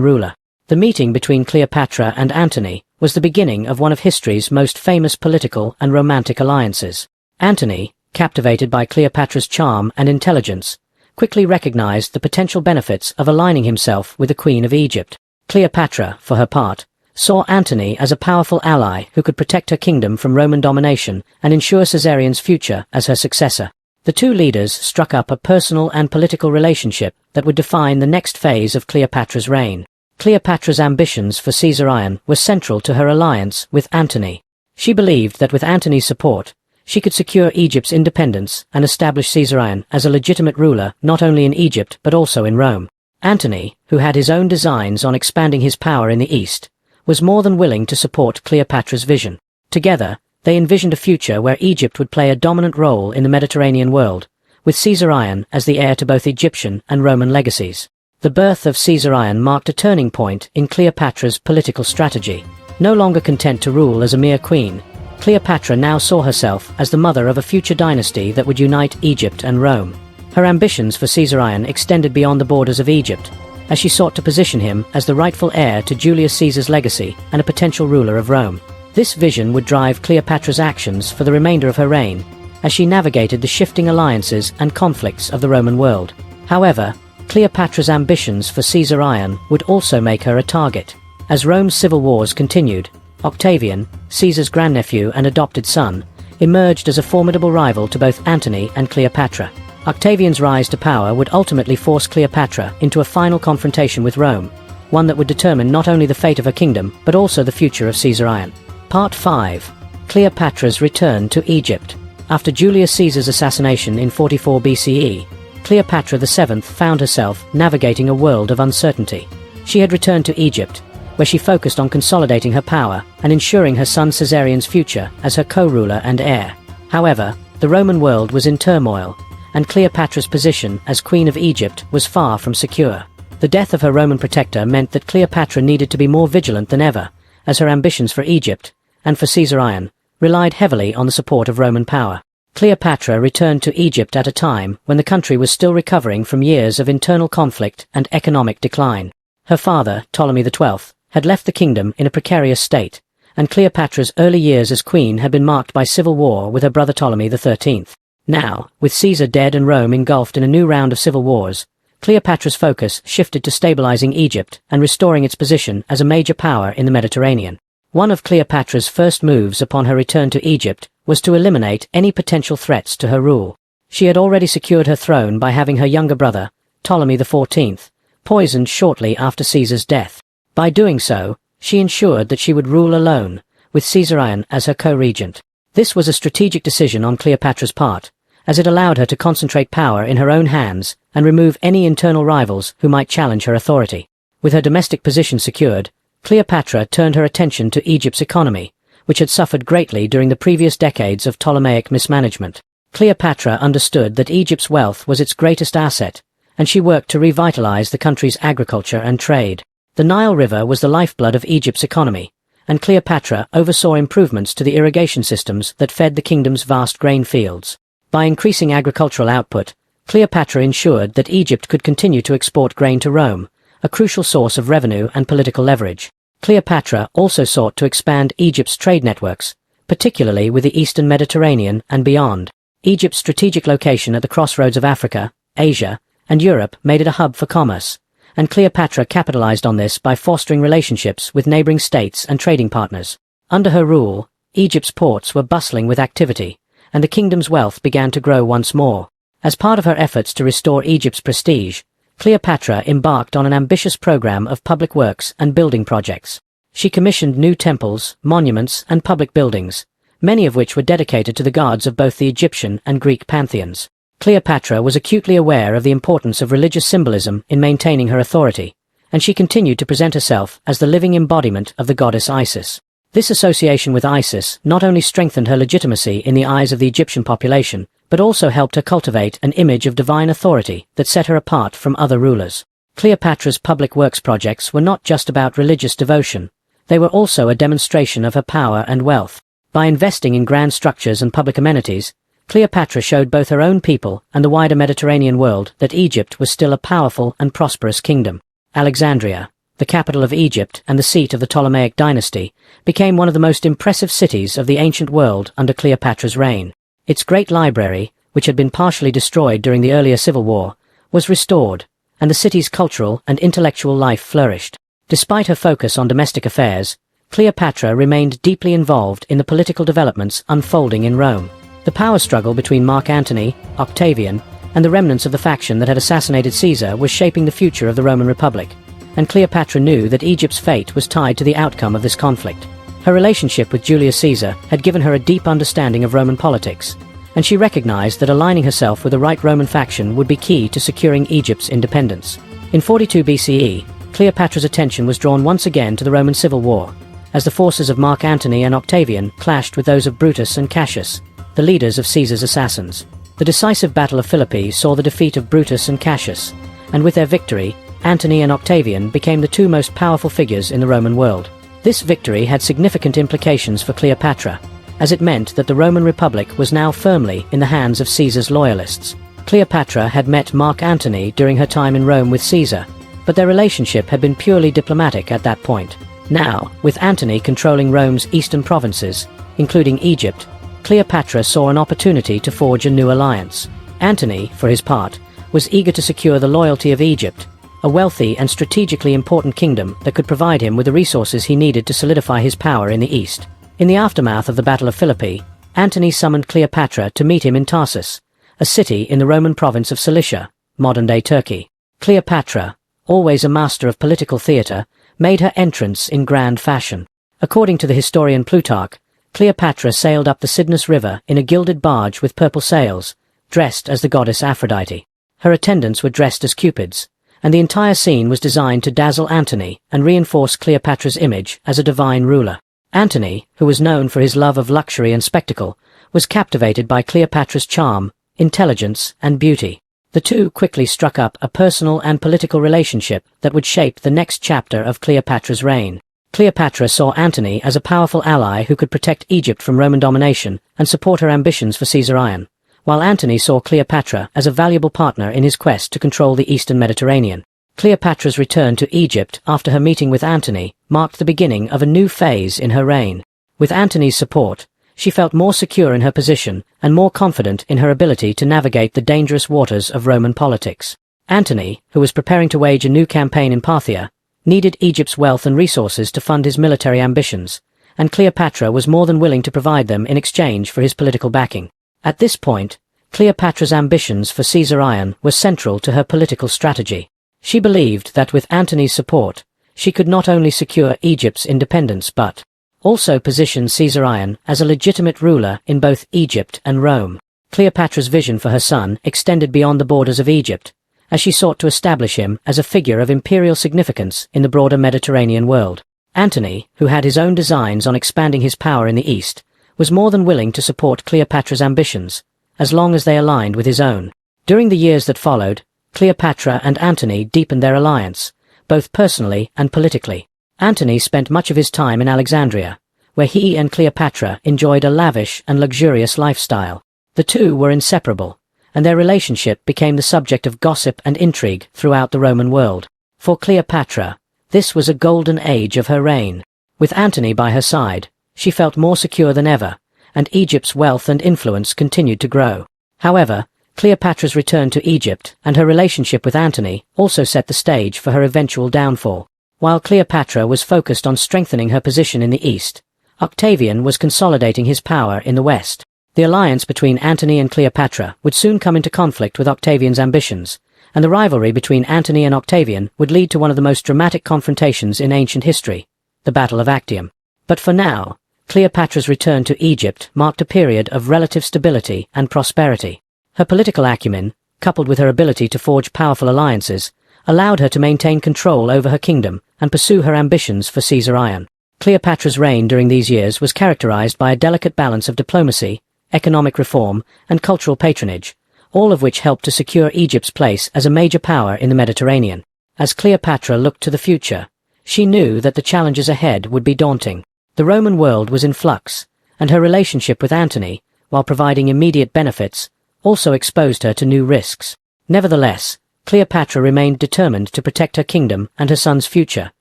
ruler. The meeting between Cleopatra and Antony was the beginning of one of history's most famous political and romantic alliances. Antony, captivated by Cleopatra's charm and intelligence, quickly recognized the potential benefits of aligning himself with the Queen of Egypt. Cleopatra, for her part, saw Antony as a powerful ally who could protect her kingdom from Roman domination and ensure Caesarion's future as her successor. The two leaders struck up a personal and political relationship that would define the next phase of Cleopatra's reign. Cleopatra's ambitions for Caesarion were central to her alliance with Antony. She believed that with Antony's support, she could secure Egypt's independence and establish Caesarion as a legitimate ruler not only in Egypt but also in Rome. Antony, who had his own designs on expanding his power in the east, was more than willing to support Cleopatra's vision. Together, they envisioned a future where Egypt would play a dominant role in the Mediterranean world, with Caesarion as the heir to both Egyptian and Roman legacies. The birth of Caesarion marked a turning point in Cleopatra's political strategy. No longer content to rule as a mere queen, Cleopatra now saw herself as the mother of a future dynasty that would unite Egypt and Rome. Her ambitions for Caesarion extended beyond the borders of Egypt, as she sought to position him as the rightful heir to Julius Caesar's legacy and a potential ruler of Rome. This vision would drive Cleopatra's actions for the remainder of her reign, as she navigated the shifting alliances and conflicts of the Roman world. However, Cleopatra's ambitions for Caesarion would also make her a target. As Rome's civil wars continued, Octavian, Caesar's grandnephew and adopted son, emerged as a formidable rival to both Antony and Cleopatra. Octavian's rise to power would ultimately force Cleopatra into a final confrontation with Rome, one that would determine not only the fate of her kingdom but also the future of Caesarion. Part 5. Cleopatra's return to Egypt. After Julius Caesar's assassination in 44 BCE, Cleopatra VII found herself navigating a world of uncertainty. She had returned to Egypt, where she focused on consolidating her power and ensuring her son Caesarion's future as her co-ruler and heir. However, the Roman world was in turmoil, and Cleopatra's position as Queen of Egypt was far from secure. The death of her Roman protector meant that Cleopatra needed to be more vigilant than ever, as her ambitions for Egypt, and for Caesarion, relied heavily on the support of Roman power. Cleopatra returned to Egypt at a time when the country was still recovering from years of internal conflict and economic decline. Her father, Ptolemy XII, had left the kingdom in a precarious state, and Cleopatra's early years as queen had been marked by civil war with her brother Ptolemy XIII. Now, with Caesar dead and Rome engulfed in a new round of civil wars, Cleopatra's focus shifted to stabilizing Egypt and restoring its position as a major power in the Mediterranean. One of Cleopatra's first moves upon her return to Egypt was to eliminate any potential threats to her rule. She had already secured her throne by having her younger brother, Ptolemy XIV, poisoned shortly after Caesar's death. By doing so, she ensured that she would rule alone, with Caesarion as her co-regent. This was a strategic decision on Cleopatra's part, as it allowed her to concentrate power in her own hands and remove any internal rivals who might challenge her authority. With her domestic position secured, Cleopatra turned her attention to Egypt's economy, which had suffered greatly during the previous decades of Ptolemaic mismanagement. Cleopatra understood that Egypt's wealth was its greatest asset, and she worked to revitalize the country's agriculture and trade. The Nile River was the lifeblood of Egypt's economy, and Cleopatra oversaw improvements to the irrigation systems that fed the kingdom's vast grain fields. By increasing agricultural output, Cleopatra ensured that Egypt could continue to export grain to Rome, a crucial source of revenue and political leverage. Cleopatra also sought to expand Egypt's trade networks, particularly with the eastern Mediterranean and beyond. Egypt's strategic location at the crossroads of Africa, Asia, and Europe made it a hub for commerce, and Cleopatra capitalized on this by fostering relationships with neighboring states and trading partners. Under her rule, Egypt's ports were bustling with activity, and the kingdom's wealth began to grow once more. As part of her efforts to restore Egypt's prestige, Cleopatra embarked on an ambitious program of public works and building projects. She commissioned new temples, monuments, and public buildings, many of which were dedicated to the gods of both the Egyptian and Greek pantheons. Cleopatra was acutely aware of the importance of religious symbolism in maintaining her authority, and she continued to present herself as the living embodiment of the goddess Isis. This association with Isis not only strengthened her legitimacy in the eyes of the Egyptian population, but also helped her cultivate an image of divine authority that set her apart from other rulers. Cleopatra's public works projects were not just about religious devotion, they were also a demonstration of her power and wealth. By investing in grand structures and public amenities, Cleopatra showed both her own people and the wider Mediterranean world that Egypt was still a powerful and prosperous kingdom. Alexandria, the capital of Egypt and the seat of the Ptolemaic dynasty, became one of the most impressive cities of the ancient world under Cleopatra's reign. Its great library, which had been partially destroyed during the earlier civil war, was restored, and the city's cultural and intellectual life flourished. Despite her focus on domestic affairs, Cleopatra remained deeply involved in the political developments unfolding in Rome. The power struggle between Mark Antony, Octavian, and the remnants of the faction that had assassinated Caesar was shaping the future of the Roman Republic, and Cleopatra knew that Egypt's fate was tied to the outcome of this conflict. Her relationship with Julius Caesar had given her a deep understanding of Roman politics, and she recognized that aligning herself with the right Roman faction would be key to securing Egypt's independence. In 42 BCE, Cleopatra's attention was drawn once again to the Roman Civil War, as the forces of Mark Antony and Octavian clashed with those of Brutus and Cassius, the leaders of Caesar's assassins. The decisive Battle of Philippi saw the defeat of Brutus and Cassius, and with their victory, Antony and Octavian became the two most powerful figures in the Roman world. This victory had significant implications for Cleopatra, as it meant that the Roman Republic was now firmly in the hands of Caesar's loyalists. Cleopatra had met Mark Antony during her time in Rome with Caesar, but their relationship had been purely diplomatic at that point. Now, with Antony controlling Rome's eastern provinces, including Egypt, Cleopatra saw an opportunity to forge a new alliance. Antony, for his part, was eager to secure the loyalty of Egypt, a wealthy and strategically important kingdom that could provide him with the resources he needed to solidify his power in the east. In the aftermath of the Battle of Philippi, Antony summoned Cleopatra to meet him in Tarsus, a city in the Roman province of Cilicia, modern-day Turkey. Cleopatra, always a master of political theatre, made her entrance in grand fashion. According to the historian Plutarch, Cleopatra sailed up the Cydnus River in a gilded barge with purple sails, dressed as the goddess Aphrodite. Her attendants were dressed as cupids, and the entire scene was designed to dazzle Antony and reinforce Cleopatra's image as a divine ruler. Antony, who was known for his love of luxury and spectacle, was captivated by Cleopatra's charm, intelligence, and beauty. The two quickly struck up a personal and political relationship that would shape the next chapter of Cleopatra's reign. Cleopatra saw Antony as a powerful ally who could protect Egypt from Roman domination and support her ambitions for Caesarion, while Antony saw Cleopatra as a valuable partner in his quest to control the eastern Mediterranean. Cleopatra's return to Egypt after her meeting with Antony marked the beginning of a new phase in her reign. With Antony's support, she felt more secure in her position and more confident in her ability to navigate the dangerous waters of Roman politics. Antony, who was preparing to wage a new campaign in Parthia, needed Egypt's wealth and resources to fund his military ambitions, and Cleopatra was more than willing to provide them in exchange for his political backing. At this point, Cleopatra's ambitions for Caesarion were central to her political strategy. She believed that with Antony's support, she could not only secure Egypt's independence but also position Caesarion as a legitimate ruler in both Egypt and Rome. Cleopatra's vision for her son extended beyond the borders of Egypt, as she sought to establish him as a figure of imperial significance in the broader Mediterranean world. Antony, who had his own designs on expanding his power in the east, was more than willing to support Cleopatra's ambitions, as long as they aligned with his own. During the years that followed, Cleopatra and Antony deepened their alliance, both personally and politically. Antony spent much of his time in Alexandria, where he and Cleopatra enjoyed a lavish and luxurious lifestyle. The two were inseparable, and their relationship became the subject of gossip and intrigue throughout the Roman world. For Cleopatra, this was a golden age of her reign. With Antony by her side, she felt more secure than ever, and Egypt's wealth and influence continued to grow. However, Cleopatra's return to Egypt and her relationship with Antony also set the stage for her eventual downfall. While Cleopatra was focused on strengthening her position in the east, Octavian was consolidating his power in the west. The alliance between Antony and Cleopatra would soon come into conflict with Octavian's ambitions, and the rivalry between Antony and Octavian would lead to one of the most dramatic confrontations in ancient history, the Battle of Actium. But for now, Cleopatra's return to Egypt marked a period of relative stability and prosperity. Her political acumen, coupled with her ability to forge powerful alliances, allowed her to maintain control over her kingdom and pursue her ambitions for Caesarion. Cleopatra's reign during these years was characterized by a delicate balance of diplomacy, economic reform, and cultural patronage, all of which helped to secure Egypt's place as a major power in the Mediterranean. As Cleopatra looked to the future, she knew that the challenges ahead would be daunting. The Roman world was in flux, and her relationship with Antony, while providing immediate benefits, also exposed her to new risks. Nevertheless, Cleopatra remained determined to protect her kingdom and her son's future,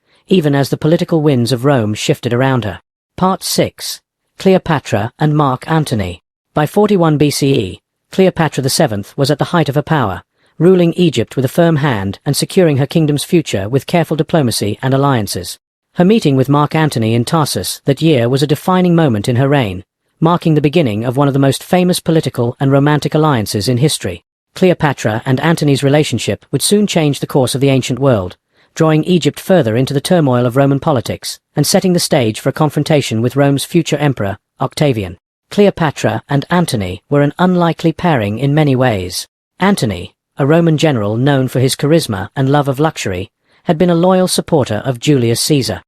even as the political winds of Rome shifted around her. Part 6. Cleopatra and Mark Antony. By 41 BCE, Cleopatra VII was at the height of her power, ruling Egypt with a firm hand and securing her kingdom's future with careful diplomacy and alliances. Her meeting with Mark Antony in Tarsus that year was a defining moment in her reign, marking the beginning of one of the most famous political and romantic alliances in history. Cleopatra and Antony's relationship would soon change the course of the ancient world, drawing Egypt further into the turmoil of Roman politics and setting the stage for a confrontation with Rome's future emperor, Octavian. Cleopatra and Antony were an unlikely pairing in many ways. Antony, a Roman general known for his charisma and love of luxury, had been a loyal supporter of Julius Caesar.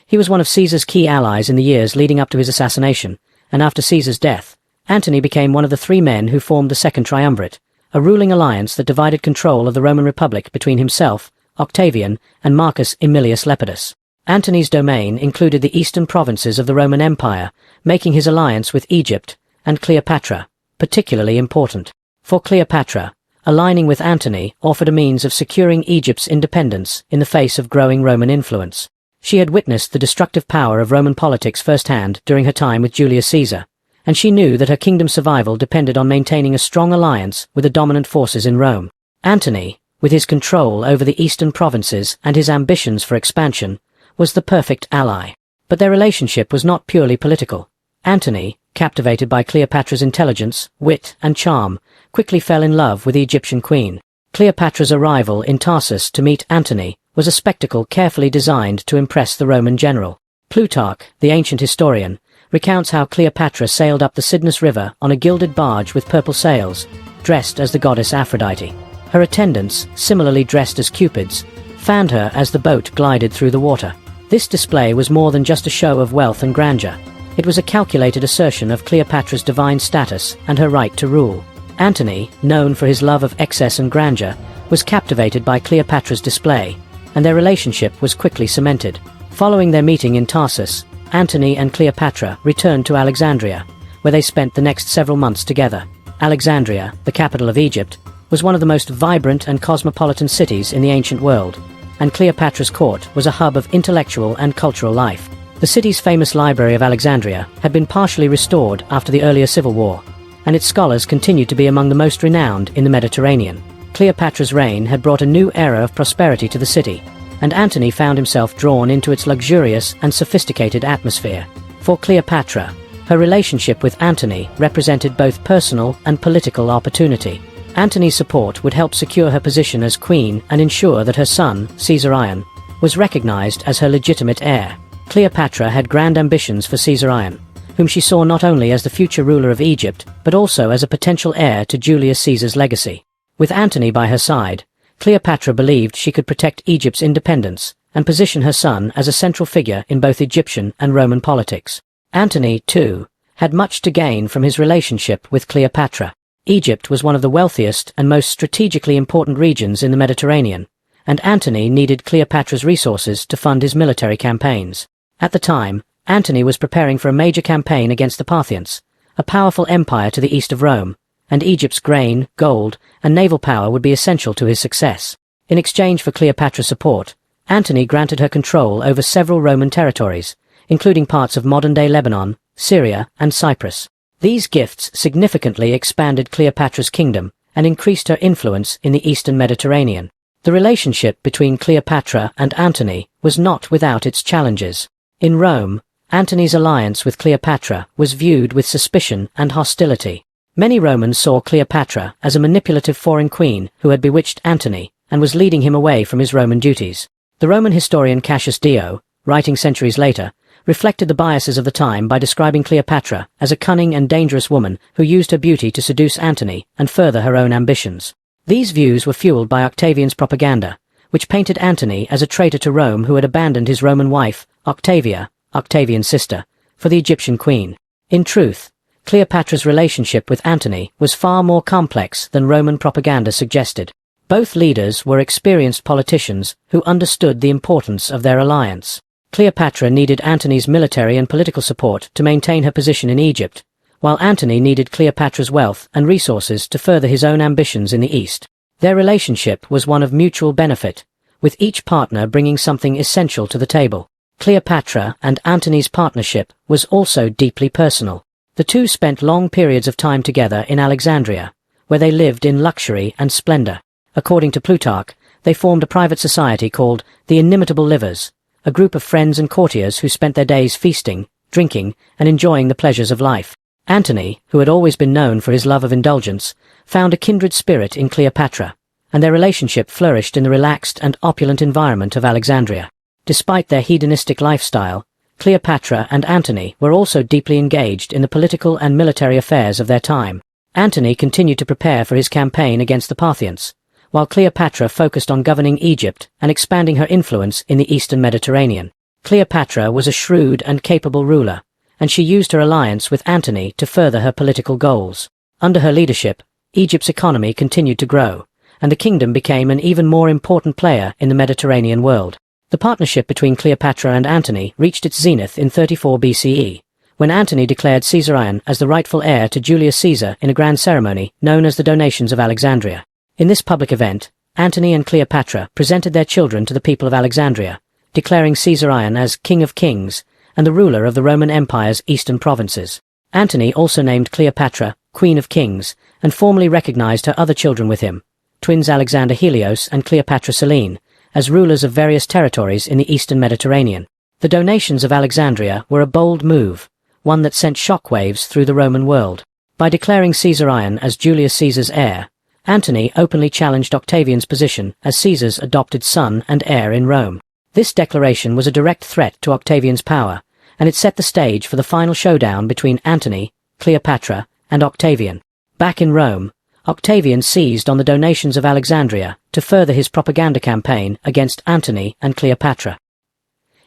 He was one of Caesar's key allies in the years leading up to his assassination, and after Caesar's death, Antony became one of the three men who formed the Second Triumvirate, a ruling alliance that divided control of the Roman Republic between himself, Octavian, and Marcus Aemilius Lepidus. Antony's domain included the eastern provinces of the Roman Empire, making his alliance with Egypt and Cleopatra particularly important. For Cleopatra, aligning with Antony offered a means of securing Egypt's independence in the face of growing Roman influence. She had witnessed the destructive power of Roman politics firsthand during her time with Julius Caesar, and she knew that her kingdom's survival depended on maintaining a strong alliance with the dominant forces in Rome. Antony, with his control over the eastern provinces and his ambitions for expansion, was the perfect ally. But their relationship was not purely political. Antony, captivated by Cleopatra's intelligence, wit, and charm, quickly fell in love with the Egyptian queen. Cleopatra's arrival in Tarsus to meet Antony was a spectacle carefully designed to impress the Roman general. Plutarch, the ancient historian, recounts how Cleopatra sailed up the Cydnus River on a gilded barge with purple sails, dressed as the goddess Aphrodite. Her attendants, similarly dressed as cupids, fanned her as the boat glided through the water. This display was more than just a show of wealth and grandeur. It was a calculated assertion of Cleopatra's divine status and her right to rule. Antony, known for his love of excess and grandeur, was captivated by Cleopatra's display, and their relationship was quickly cemented. Following their meeting in Tarsus, Antony and Cleopatra returned to Alexandria, where they spent the next several months together. Alexandria, the capital of Egypt, was one of the most vibrant and cosmopolitan cities in the ancient world, and Cleopatra's court was a hub of intellectual and cultural life. The city's famous Library of Alexandria had been partially restored after the earlier civil war, and its scholars continued to be among the most renowned in the Mediterranean. Cleopatra's reign had brought a new era of prosperity to the city, and Antony found himself drawn into its luxurious and sophisticated atmosphere. For Cleopatra, her relationship with Antony represented both personal and political opportunity. Antony's support would help secure her position as queen and ensure that her son, Caesarion, was recognized as her legitimate heir. Cleopatra had grand ambitions for Caesarion, whom she saw not only as the future ruler of Egypt, but also as a potential heir to Julius Caesar's legacy. With Antony by her side, Cleopatra believed she could protect Egypt's independence and position her son as a central figure in both Egyptian and Roman politics. Antony, too, had much to gain from his relationship with Cleopatra. Egypt was one of the wealthiest and most strategically important regions in the Mediterranean, and Antony needed Cleopatra's resources to fund his military campaigns. At the time, Antony was preparing for a major campaign against the Parthians, a powerful empire to the east of Rome, and Egypt's grain, gold, and naval power would be essential to his success. In exchange for Cleopatra's support, Antony granted her control over several Roman territories, including parts of modern-day Lebanon, Syria, and Cyprus. These gifts significantly expanded Cleopatra's kingdom and increased her influence in the eastern Mediterranean. The relationship between Cleopatra and Antony was not without its challenges. In Rome, Antony's alliance with Cleopatra was viewed with suspicion and hostility. Many Romans saw Cleopatra as a manipulative foreign queen who had bewitched Antony and was leading him away from his Roman duties. The Roman historian Cassius Dio, writing centuries later, reflected the biases of the time by describing Cleopatra as a cunning and dangerous woman who used her beauty to seduce Antony and further her own ambitions. These views were fueled by Octavian's propaganda, which painted Antony as a traitor to Rome who had abandoned his Roman wife, Octavia, Octavian's sister, for the Egyptian queen. In truth, Cleopatra's relationship with Antony was far more complex than Roman propaganda suggested. Both leaders were experienced politicians who understood the importance of their alliance. Cleopatra needed Antony's military and political support to maintain her position in Egypt, while Antony needed Cleopatra's wealth and resources to further his own ambitions in the East. Their relationship was one of mutual benefit, with each partner bringing something essential to the table. Cleopatra and Antony's partnership was also deeply personal. The two spent long periods of time together in Alexandria, where they lived in luxury and splendor. According to Plutarch, they formed a private society called the Inimitable Livers, a group of friends and courtiers who spent their days feasting, drinking, and enjoying the pleasures of life. Antony, who had always been known for his love of indulgence, found a kindred spirit in Cleopatra, and their relationship flourished in the relaxed and opulent environment of Alexandria. Despite their hedonistic lifestyle, Cleopatra and Antony were also deeply engaged in the political and military affairs of their time. Antony continued to prepare for his campaign against the Parthians, while Cleopatra focused on governing Egypt and expanding her influence in the eastern Mediterranean. Cleopatra was a shrewd and capable ruler, and she used her alliance with Antony to further her political goals. Under her leadership, Egypt's economy continued to grow, and the kingdom became an even more important player in the Mediterranean world. The partnership between Cleopatra and Antony reached its zenith in 34 BCE, when Antony declared Caesarion as the rightful heir to Julius Caesar in a grand ceremony known as the Donations of Alexandria. In this public event, Antony and Cleopatra presented their children to the people of Alexandria, declaring Caesarion as King of Kings and the ruler of the Roman Empire's eastern provinces. Antony also named Cleopatra Queen of Kings and formally recognized her other children with him, twins Alexander Helios and Cleopatra Selene, as rulers of various territories in the eastern Mediterranean. The Donations of Alexandria were a bold move, one that sent shockwaves through the Roman world. By declaring Caesarion as Julius Caesar's heir, Antony openly challenged Octavian's position as Caesar's adopted son and heir in Rome. This declaration was a direct threat to Octavian's power, and it set the stage for the final showdown between Antony, Cleopatra, and Octavian. Back in Rome, Octavian seized on the Donations of Alexandria to further his propaganda campaign against Antony and Cleopatra.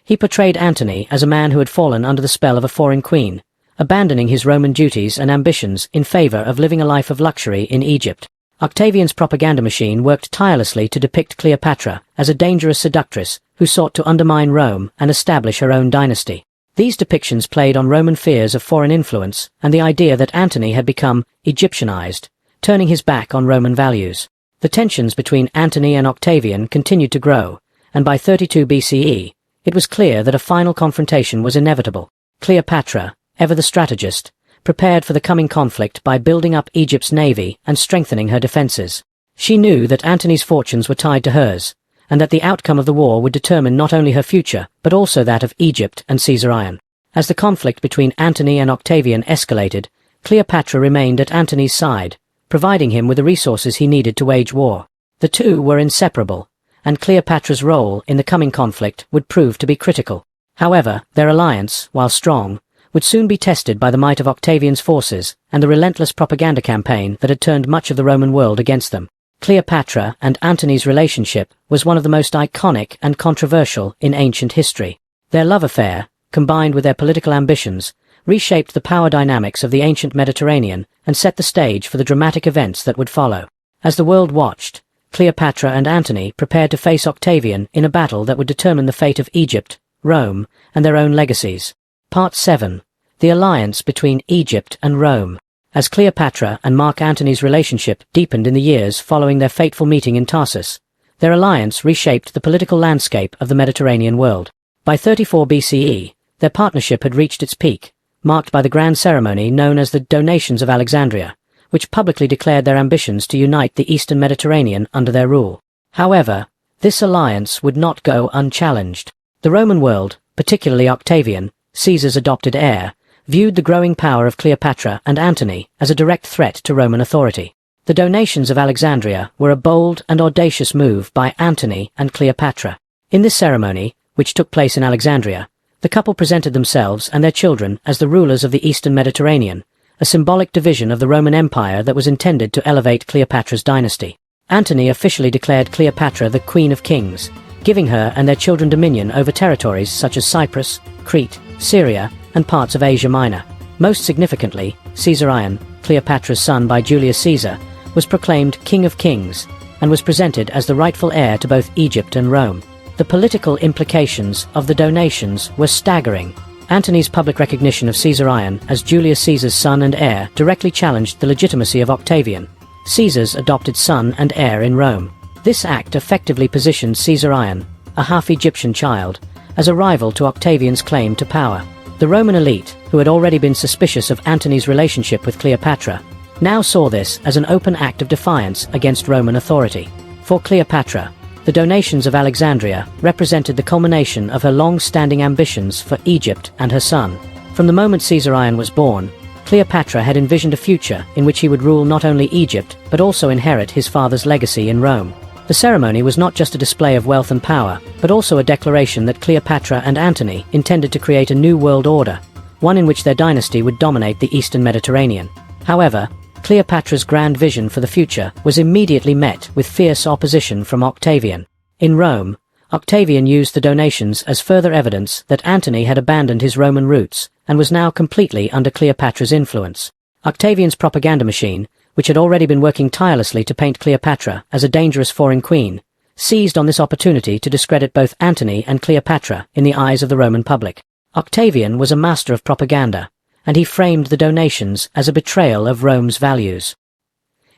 He portrayed Antony as a man who had fallen under the spell of a foreign queen, abandoning his Roman duties and ambitions in favor of living a life of luxury in Egypt. Octavian's propaganda machine worked tirelessly to depict Cleopatra as a dangerous seductress who sought to undermine Rome and establish her own dynasty. These depictions played on Roman fears of foreign influence and the idea that Antony had become Egyptianized, turning his back on Roman values. The tensions between Antony and Octavian continued to grow, and by 32 BCE, it was clear that a final confrontation was inevitable. Cleopatra, ever the strategist, prepared for the coming conflict by building up Egypt's navy and strengthening her defenses. She knew that Antony's fortunes were tied to hers, and that the outcome of the war would determine not only her future, but also that of Egypt and Caesarion. As the conflict between Antony and Octavian escalated, Cleopatra remained at Antony's side, providing him with the resources he needed to wage war. The two were inseparable, and Cleopatra's role in the coming conflict would prove to be critical. However, their alliance, while strong, would soon be tested by the might of Octavian's forces and the relentless propaganda campaign that had turned much of the Roman world against them. Cleopatra and Antony's relationship was one of the most iconic and controversial in ancient history. Their love affair, combined with their political ambitions, reshaped the power dynamics of the ancient Mediterranean and set the stage for the dramatic events that would follow. As the world watched, Cleopatra and Antony prepared to face Octavian in a battle that would determine the fate of Egypt, Rome, and their own legacies. Part 7. The Alliance between Egypt and Rome. As Cleopatra and Mark Antony's relationship deepened in the years following their fateful meeting in Tarsus, their alliance reshaped the political landscape of the Mediterranean world. By 34 BCE, their partnership had reached its peak, marked by the grand ceremony known as the Donations of Alexandria, which publicly declared their ambitions to unite the eastern Mediterranean under their rule. However, this alliance would not go unchallenged. The Roman world, particularly Octavian, Caesar's adopted heir, viewed the growing power of Cleopatra and Antony as a direct threat to Roman authority. The Donations of Alexandria were a bold and audacious move by Antony and Cleopatra. In this ceremony, which took place in Alexandria, the couple presented themselves and their children as the rulers of the eastern Mediterranean, a symbolic division of the Roman Empire that was intended to elevate Cleopatra's dynasty. Antony officially declared Cleopatra the Queen of Kings, giving her and their children dominion over territories such as Cyprus, Crete, Syria, and parts of Asia Minor. Most significantly, Caesarion, Cleopatra's son by Julius Caesar, was proclaimed King of Kings and was presented as the rightful heir to both Egypt and Rome. The political implications of the donations were staggering. Antony's public recognition of Caesarion as Julius Caesar's son and heir directly challenged the legitimacy of Octavian, Caesar's adopted son and heir in Rome. This act effectively positioned Caesarion, a half-Egyptian child, as a rival to Octavian's claim to power. The Roman elite, who had already been suspicious of Antony's relationship with Cleopatra, now saw this as an open act of defiance against Roman authority. For Cleopatra, the donations of Alexandria represented the culmination of her long-standing ambitions for Egypt and her son. From the moment Caesarion was born, Cleopatra had envisioned a future in which he would rule not only Egypt but also inherit his father's legacy in Rome. The ceremony was not just a display of wealth and power, but also a declaration that Cleopatra and Antony intended to create a new world order, one in which their dynasty would dominate the Eastern Mediterranean. However, Cleopatra's grand vision for the future was immediately met with fierce opposition from Octavian. In Rome, Octavian used the donations as further evidence that Antony had abandoned his Roman roots and was now completely under Cleopatra's influence. Octavian's propaganda machine, which had already been working tirelessly to paint Cleopatra as a dangerous foreign queen, seized on this opportunity to discredit both Antony and Cleopatra in the eyes of the Roman public. Octavian was a master of propaganda, and he framed the donations as a betrayal of Rome's values.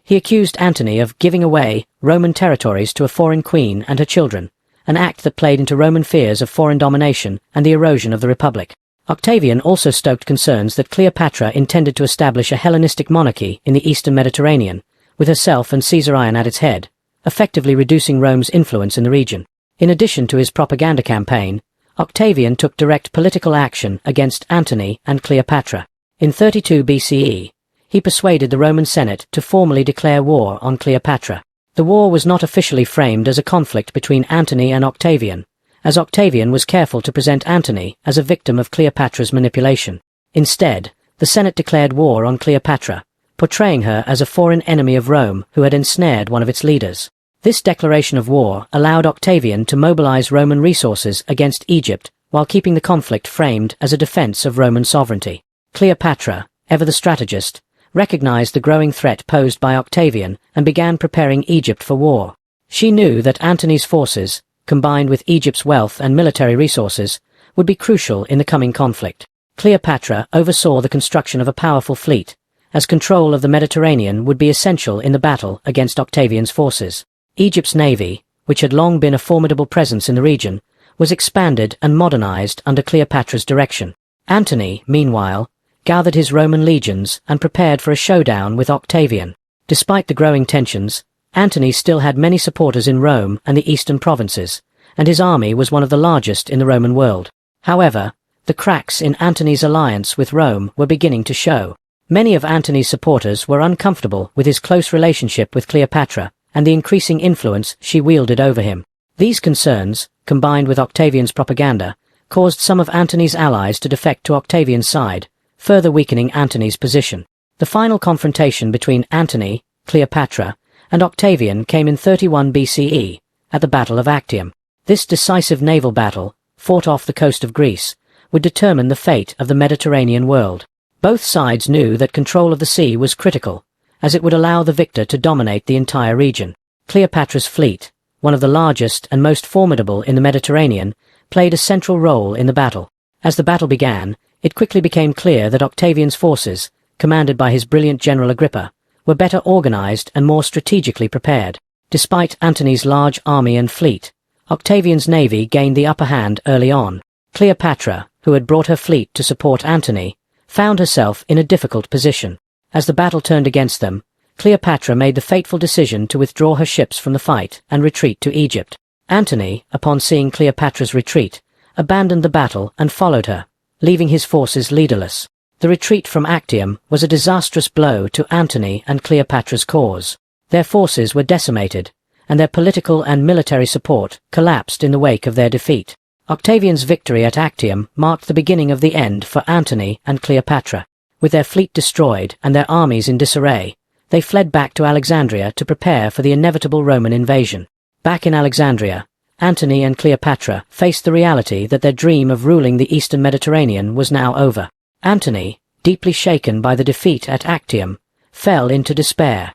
He accused Antony of giving away Roman territories to a foreign queen and her children, an act that played into Roman fears of foreign domination and the erosion of the Republic. Octavian also stoked concerns that Cleopatra intended to establish a Hellenistic monarchy in the Eastern Mediterranean, with herself and Caesarion at its head, effectively reducing Rome's influence in the region. In addition to his propaganda campaign, Octavian took direct political action against Antony and Cleopatra. In 32 BCE, he persuaded the Roman Senate to formally declare war on Cleopatra. The war was not officially framed as a conflict between Antony and Octavian, as Octavian was careful to present Antony as a victim of Cleopatra's manipulation. Instead, the Senate declared war on Cleopatra, portraying her as a foreign enemy of Rome who had ensnared one of its leaders. This declaration of war allowed Octavian to mobilize Roman resources against Egypt while keeping the conflict framed as a defense of Roman sovereignty. Cleopatra, ever the strategist, recognized the growing threat posed by Octavian and began preparing Egypt for war. She knew that Antony's forces, combined with Egypt's wealth and military resources, would be crucial in the coming conflict. Cleopatra oversaw the construction of a powerful fleet, as control of the Mediterranean would be essential in the battle against Octavian's forces. Egypt's navy, which had long been a formidable presence in the region, was expanded and modernized under Cleopatra's direction. Antony, meanwhile, gathered his Roman legions and prepared for a showdown with Octavian. Despite the growing tensions, Antony still had many supporters in Rome and the eastern provinces, and his army was one of the largest in the Roman world. However, the cracks in Antony's alliance with Rome were beginning to show. Many of Antony's supporters were uncomfortable with his close relationship with Cleopatra and the increasing influence she wielded over him. These concerns, combined with Octavian's propaganda, caused some of Antony's allies to defect to Octavian's side, further weakening Antony's position. The final confrontation between Antony, Cleopatra, and Octavian came in 31 BCE, at the Battle of Actium. This decisive naval battle, fought off the coast of Greece, would determine the fate of the Mediterranean world. Both sides knew that control of the sea was critical, as it would allow the victor to dominate the entire region. Cleopatra's fleet, one of the largest and most formidable in the Mediterranean, played a central role in the battle. As the battle began, it quickly became clear that Octavian's forces, commanded by his brilliant general Agrippa, were better organized and more strategically prepared. Despite Antony's large army and fleet, Octavian's navy gained the upper hand early on. Cleopatra, who had brought her fleet to support Antony, found herself in a difficult position. As the battle turned against them, Cleopatra made the fateful decision to withdraw her ships from the fight and retreat to Egypt. Antony, upon seeing Cleopatra's retreat, abandoned the battle and followed her, leaving his forces leaderless. The retreat from Actium was a disastrous blow to Antony and Cleopatra's cause. Their forces were decimated, and their political and military support collapsed in the wake of their defeat. Octavian's victory at Actium marked the beginning of the end for Antony and Cleopatra. With their fleet destroyed and their armies in disarray, they fled back to Alexandria to prepare for the inevitable Roman invasion. Back in Alexandria, Antony and Cleopatra faced the reality that their dream of ruling the Eastern Mediterranean was now over. Antony, deeply shaken by the defeat at Actium, fell into despair.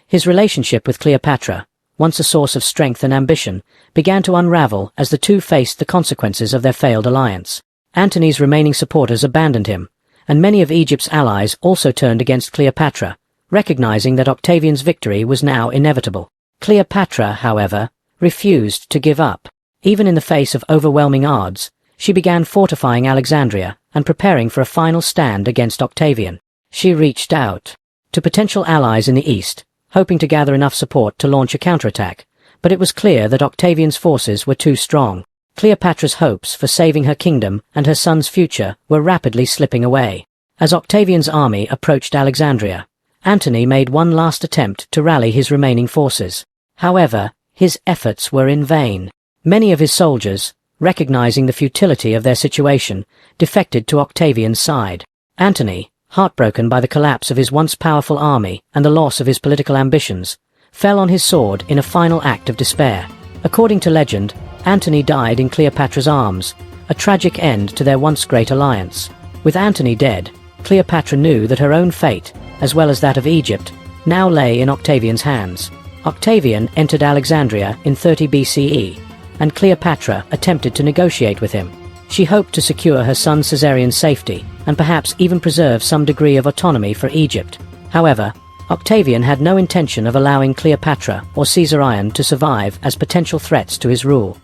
His relationship with Cleopatra, once a source of strength and ambition, began to unravel as the two faced the consequences of their failed alliance. Antony's remaining supporters abandoned him, and many of Egypt's allies also turned against Cleopatra, recognizing that Octavian's victory was now inevitable. Cleopatra, however, refused to give up. Even in the face of overwhelming odds, she began fortifying Alexandria and preparing for a final stand against Octavian. She reached out to potential allies in the east, hoping to gather enough support to launch a counterattack, but it was clear that Octavian's forces were too strong. Cleopatra's hopes for saving her kingdom and her son's future were rapidly slipping away. As Octavian's army approached Alexandria, Antony made one last attempt to rally his remaining forces. However, his efforts were in vain. Many of his soldiers, recognizing the futility of their situation, defected to Octavian's side. Antony, heartbroken by the collapse of his once powerful army and the loss of his political ambitions, fell on his sword in a final act of despair. According to legend, Antony died in Cleopatra's arms, a tragic end to their once great alliance. With Antony dead, Cleopatra knew that her own fate, as well as that of Egypt, now lay in Octavian's hands. Octavian entered Alexandria in 30 BCE, and Cleopatra attempted to negotiate with him. She hoped to secure her son Caesarion's safety, and perhaps even preserve some degree of autonomy for Egypt. However, Octavian had no intention of allowing Cleopatra or Caesarion to survive as potential threats to his rule.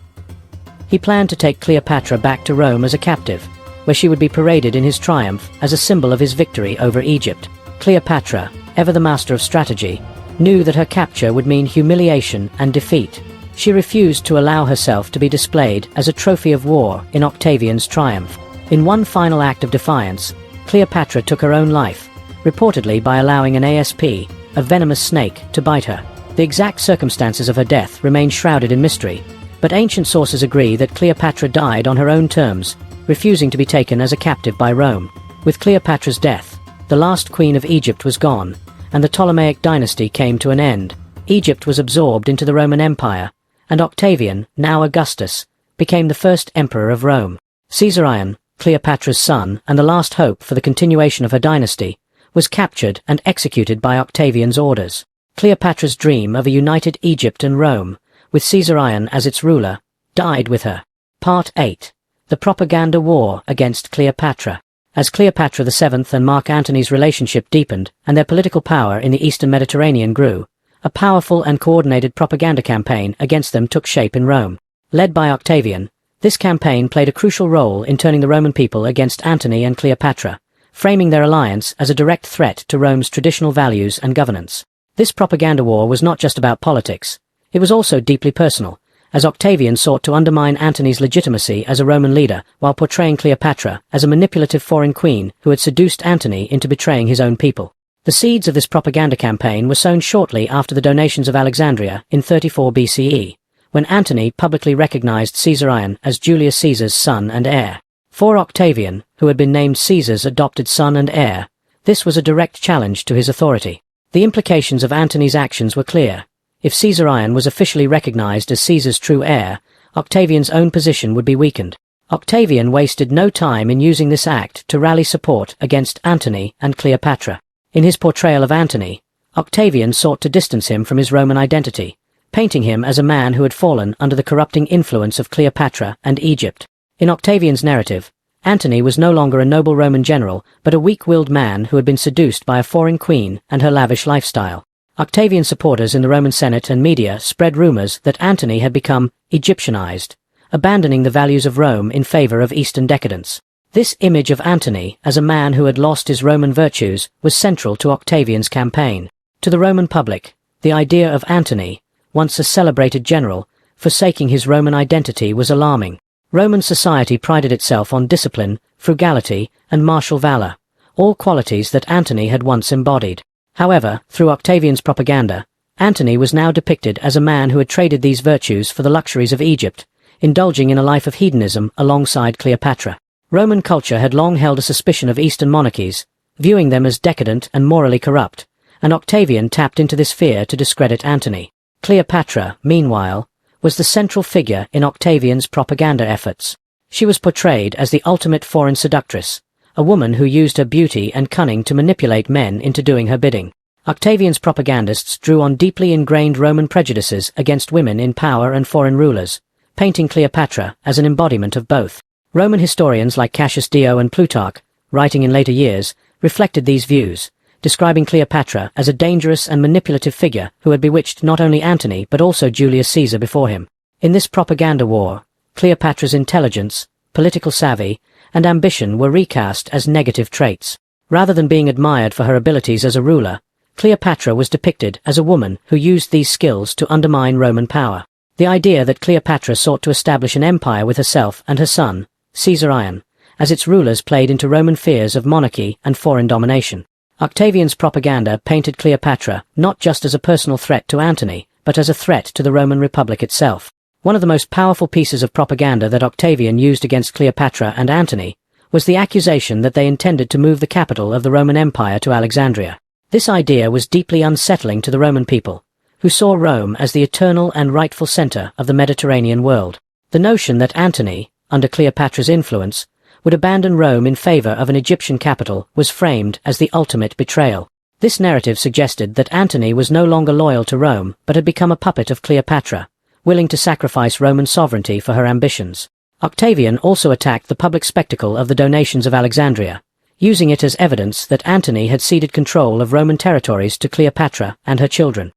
He planned to take Cleopatra back to Rome as a captive, where she would be paraded in his triumph as a symbol of his victory over Egypt. Cleopatra, ever the master of strategy, knew that her capture would mean humiliation and defeat. She refused to allow herself to be displayed as a trophy of war in Octavian's triumph. In one final act of defiance, Cleopatra took her own life, reportedly by allowing an asp, a venomous snake, to bite her. The exact circumstances of her death remain shrouded in mystery, but ancient sources agree that Cleopatra died on her own terms, refusing to be taken as a captive by Rome. With Cleopatra's death, the last queen of Egypt was gone, and the Ptolemaic dynasty came to an end. Egypt was absorbed into the Roman Empire, and Octavian, now Augustus, became the first emperor of Rome. Caesarion, Cleopatra's son and the last hope for the continuation of her dynasty, was captured and executed by Octavian's orders. Cleopatra's dream of a united Egypt and Rome, with Caesarion as its ruler, died with her. Part 8. The Propaganda War against Cleopatra. As Cleopatra VII and Mark Antony's relationship deepened and their political power in the eastern Mediterranean grew, a powerful and coordinated propaganda campaign against them took shape in Rome. Led by Octavian, this campaign played a crucial role in turning the Roman people against Antony and Cleopatra, framing their alliance as a direct threat to Rome's traditional values and governance. This propaganda war was not just about politics, it was also deeply personal, as Octavian sought to undermine Antony's legitimacy as a Roman leader while portraying Cleopatra as a manipulative foreign queen who had seduced Antony into betraying his own people. The seeds of this propaganda campaign were sown shortly after the donations of Alexandria in 34 BCE, when Antony publicly recognized Caesarion as Julius Caesar's son and heir. For Octavian, who had been named Caesar's adopted son and heir, this was a direct challenge to his authority. The implications of Antony's actions were clear. If Caesarion was officially recognized as Caesar's true heir, Octavian's own position would be weakened. Octavian wasted no time in using this act to rally support against Antony and Cleopatra. In his portrayal of Antony, Octavian sought to distance him from his Roman identity, painting him as a man who had fallen under the corrupting influence of Cleopatra and Egypt. In Octavian's narrative, Antony was no longer a noble Roman general, but a weak-willed man who had been seduced by a foreign queen and her lavish lifestyle. Octavian supporters in the Roman Senate and media spread rumors that Antony had become Egyptianized, abandoning the values of Rome in favor of Eastern decadence. This image of Antony as a man who had lost his Roman virtues was central to Octavian's campaign. To the Roman public, the idea of Antony, once a celebrated general, forsaking his Roman identity was alarming. Roman society prided itself on discipline, frugality, and martial valor, all qualities that Antony had once embodied. However, through Octavian's propaganda, Antony was now depicted as a man who had traded these virtues for the luxuries of Egypt, indulging in a life of hedonism alongside Cleopatra. Roman culture had long held a suspicion of Eastern monarchies, viewing them as decadent and morally corrupt, and Octavian tapped into this fear to discredit Antony. Cleopatra, meanwhile, was the central figure in Octavian's propaganda efforts. She was portrayed as the ultimate foreign seductress, a woman who used her beauty and cunning to manipulate men into doing her bidding. Octavian's propagandists drew on deeply ingrained Roman prejudices against women in power and foreign rulers, painting Cleopatra as an embodiment of both. Roman historians like Cassius Dio and Plutarch, writing in later years, reflected these views, describing Cleopatra as a dangerous and manipulative figure who had bewitched not only Antony but also Julius Caesar before him. In this propaganda war, Cleopatra's intelligence, political savvy, and ambition were recast as negative traits. Rather than being admired for her abilities as a ruler, Cleopatra was depicted as a woman who used these skills to undermine Roman power. The idea that Cleopatra sought to establish an empire with herself and her son, Caesarion, as its rulers played into Roman fears of monarchy and foreign domination. Octavian's propaganda painted Cleopatra not just as a personal threat to Antony, but as a threat to the Roman Republic itself. One of the most powerful pieces of propaganda that Octavian used against Cleopatra and Antony was the accusation that they intended to move the capital of the Roman Empire to Alexandria. This idea was deeply unsettling to the Roman people, who saw Rome as the eternal and rightful center of the Mediterranean world. The notion that Antony, under Cleopatra's influence, would abandon Rome in favor of an Egyptian capital was framed as the ultimate betrayal. This narrative suggested that Antony was no longer loyal to Rome but had become a puppet of Cleopatra, willing to sacrifice Roman sovereignty for her ambitions. Octavian also attacked the public spectacle of the donations of Alexandria, using it as evidence that Antony had ceded control of Roman territories to Cleopatra and her children.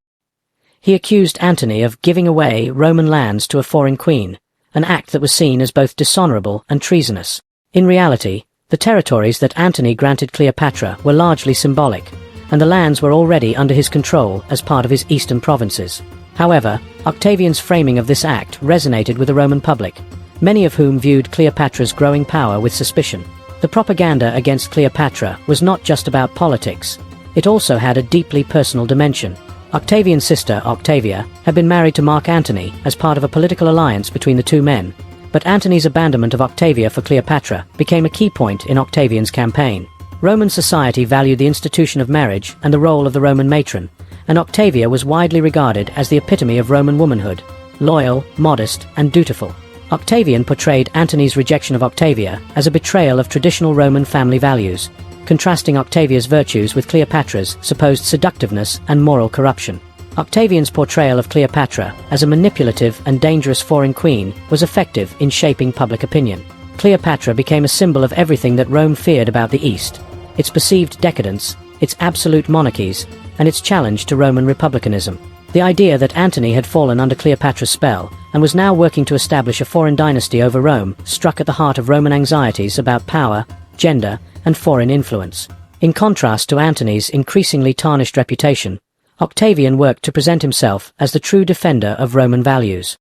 He accused Antony of giving away Roman lands to a foreign queen, an act that was seen as both dishonorable and treasonous. In reality, the territories that Antony granted Cleopatra were largely symbolic, and the lands were already under his control as part of his eastern provinces. However, Octavian's framing of this act resonated with the Roman public, many of whom viewed Cleopatra's growing power with suspicion. The propaganda against Cleopatra was not just about politics, it also had a deeply personal dimension. Octavian's sister, Octavia, had been married to Mark Antony as part of a political alliance between the two men, but Antony's abandonment of Octavia for Cleopatra became a key point in Octavian's campaign. Roman society valued the institution of marriage and the role of the Roman matron, and Octavia was widely regarded as the epitome of Roman womanhood, loyal, modest, and dutiful. Octavian portrayed Antony's rejection of Octavia as a betrayal of traditional Roman family values, contrasting Octavia's virtues with Cleopatra's supposed seductiveness and moral corruption. Octavian's portrayal of Cleopatra as a manipulative and dangerous foreign queen was effective in shaping public opinion. Cleopatra became a symbol of everything that Rome feared about the East, its perceived decadence, its absolute monarchies, and its challenge to Roman republicanism. The idea that Antony had fallen under Cleopatra's spell and was now working to establish a foreign dynasty over Rome struck at the heart of Roman anxieties about power, gender, and foreign influence. In contrast to Antony's increasingly tarnished reputation, Octavian worked to present himself as the true defender of Roman values.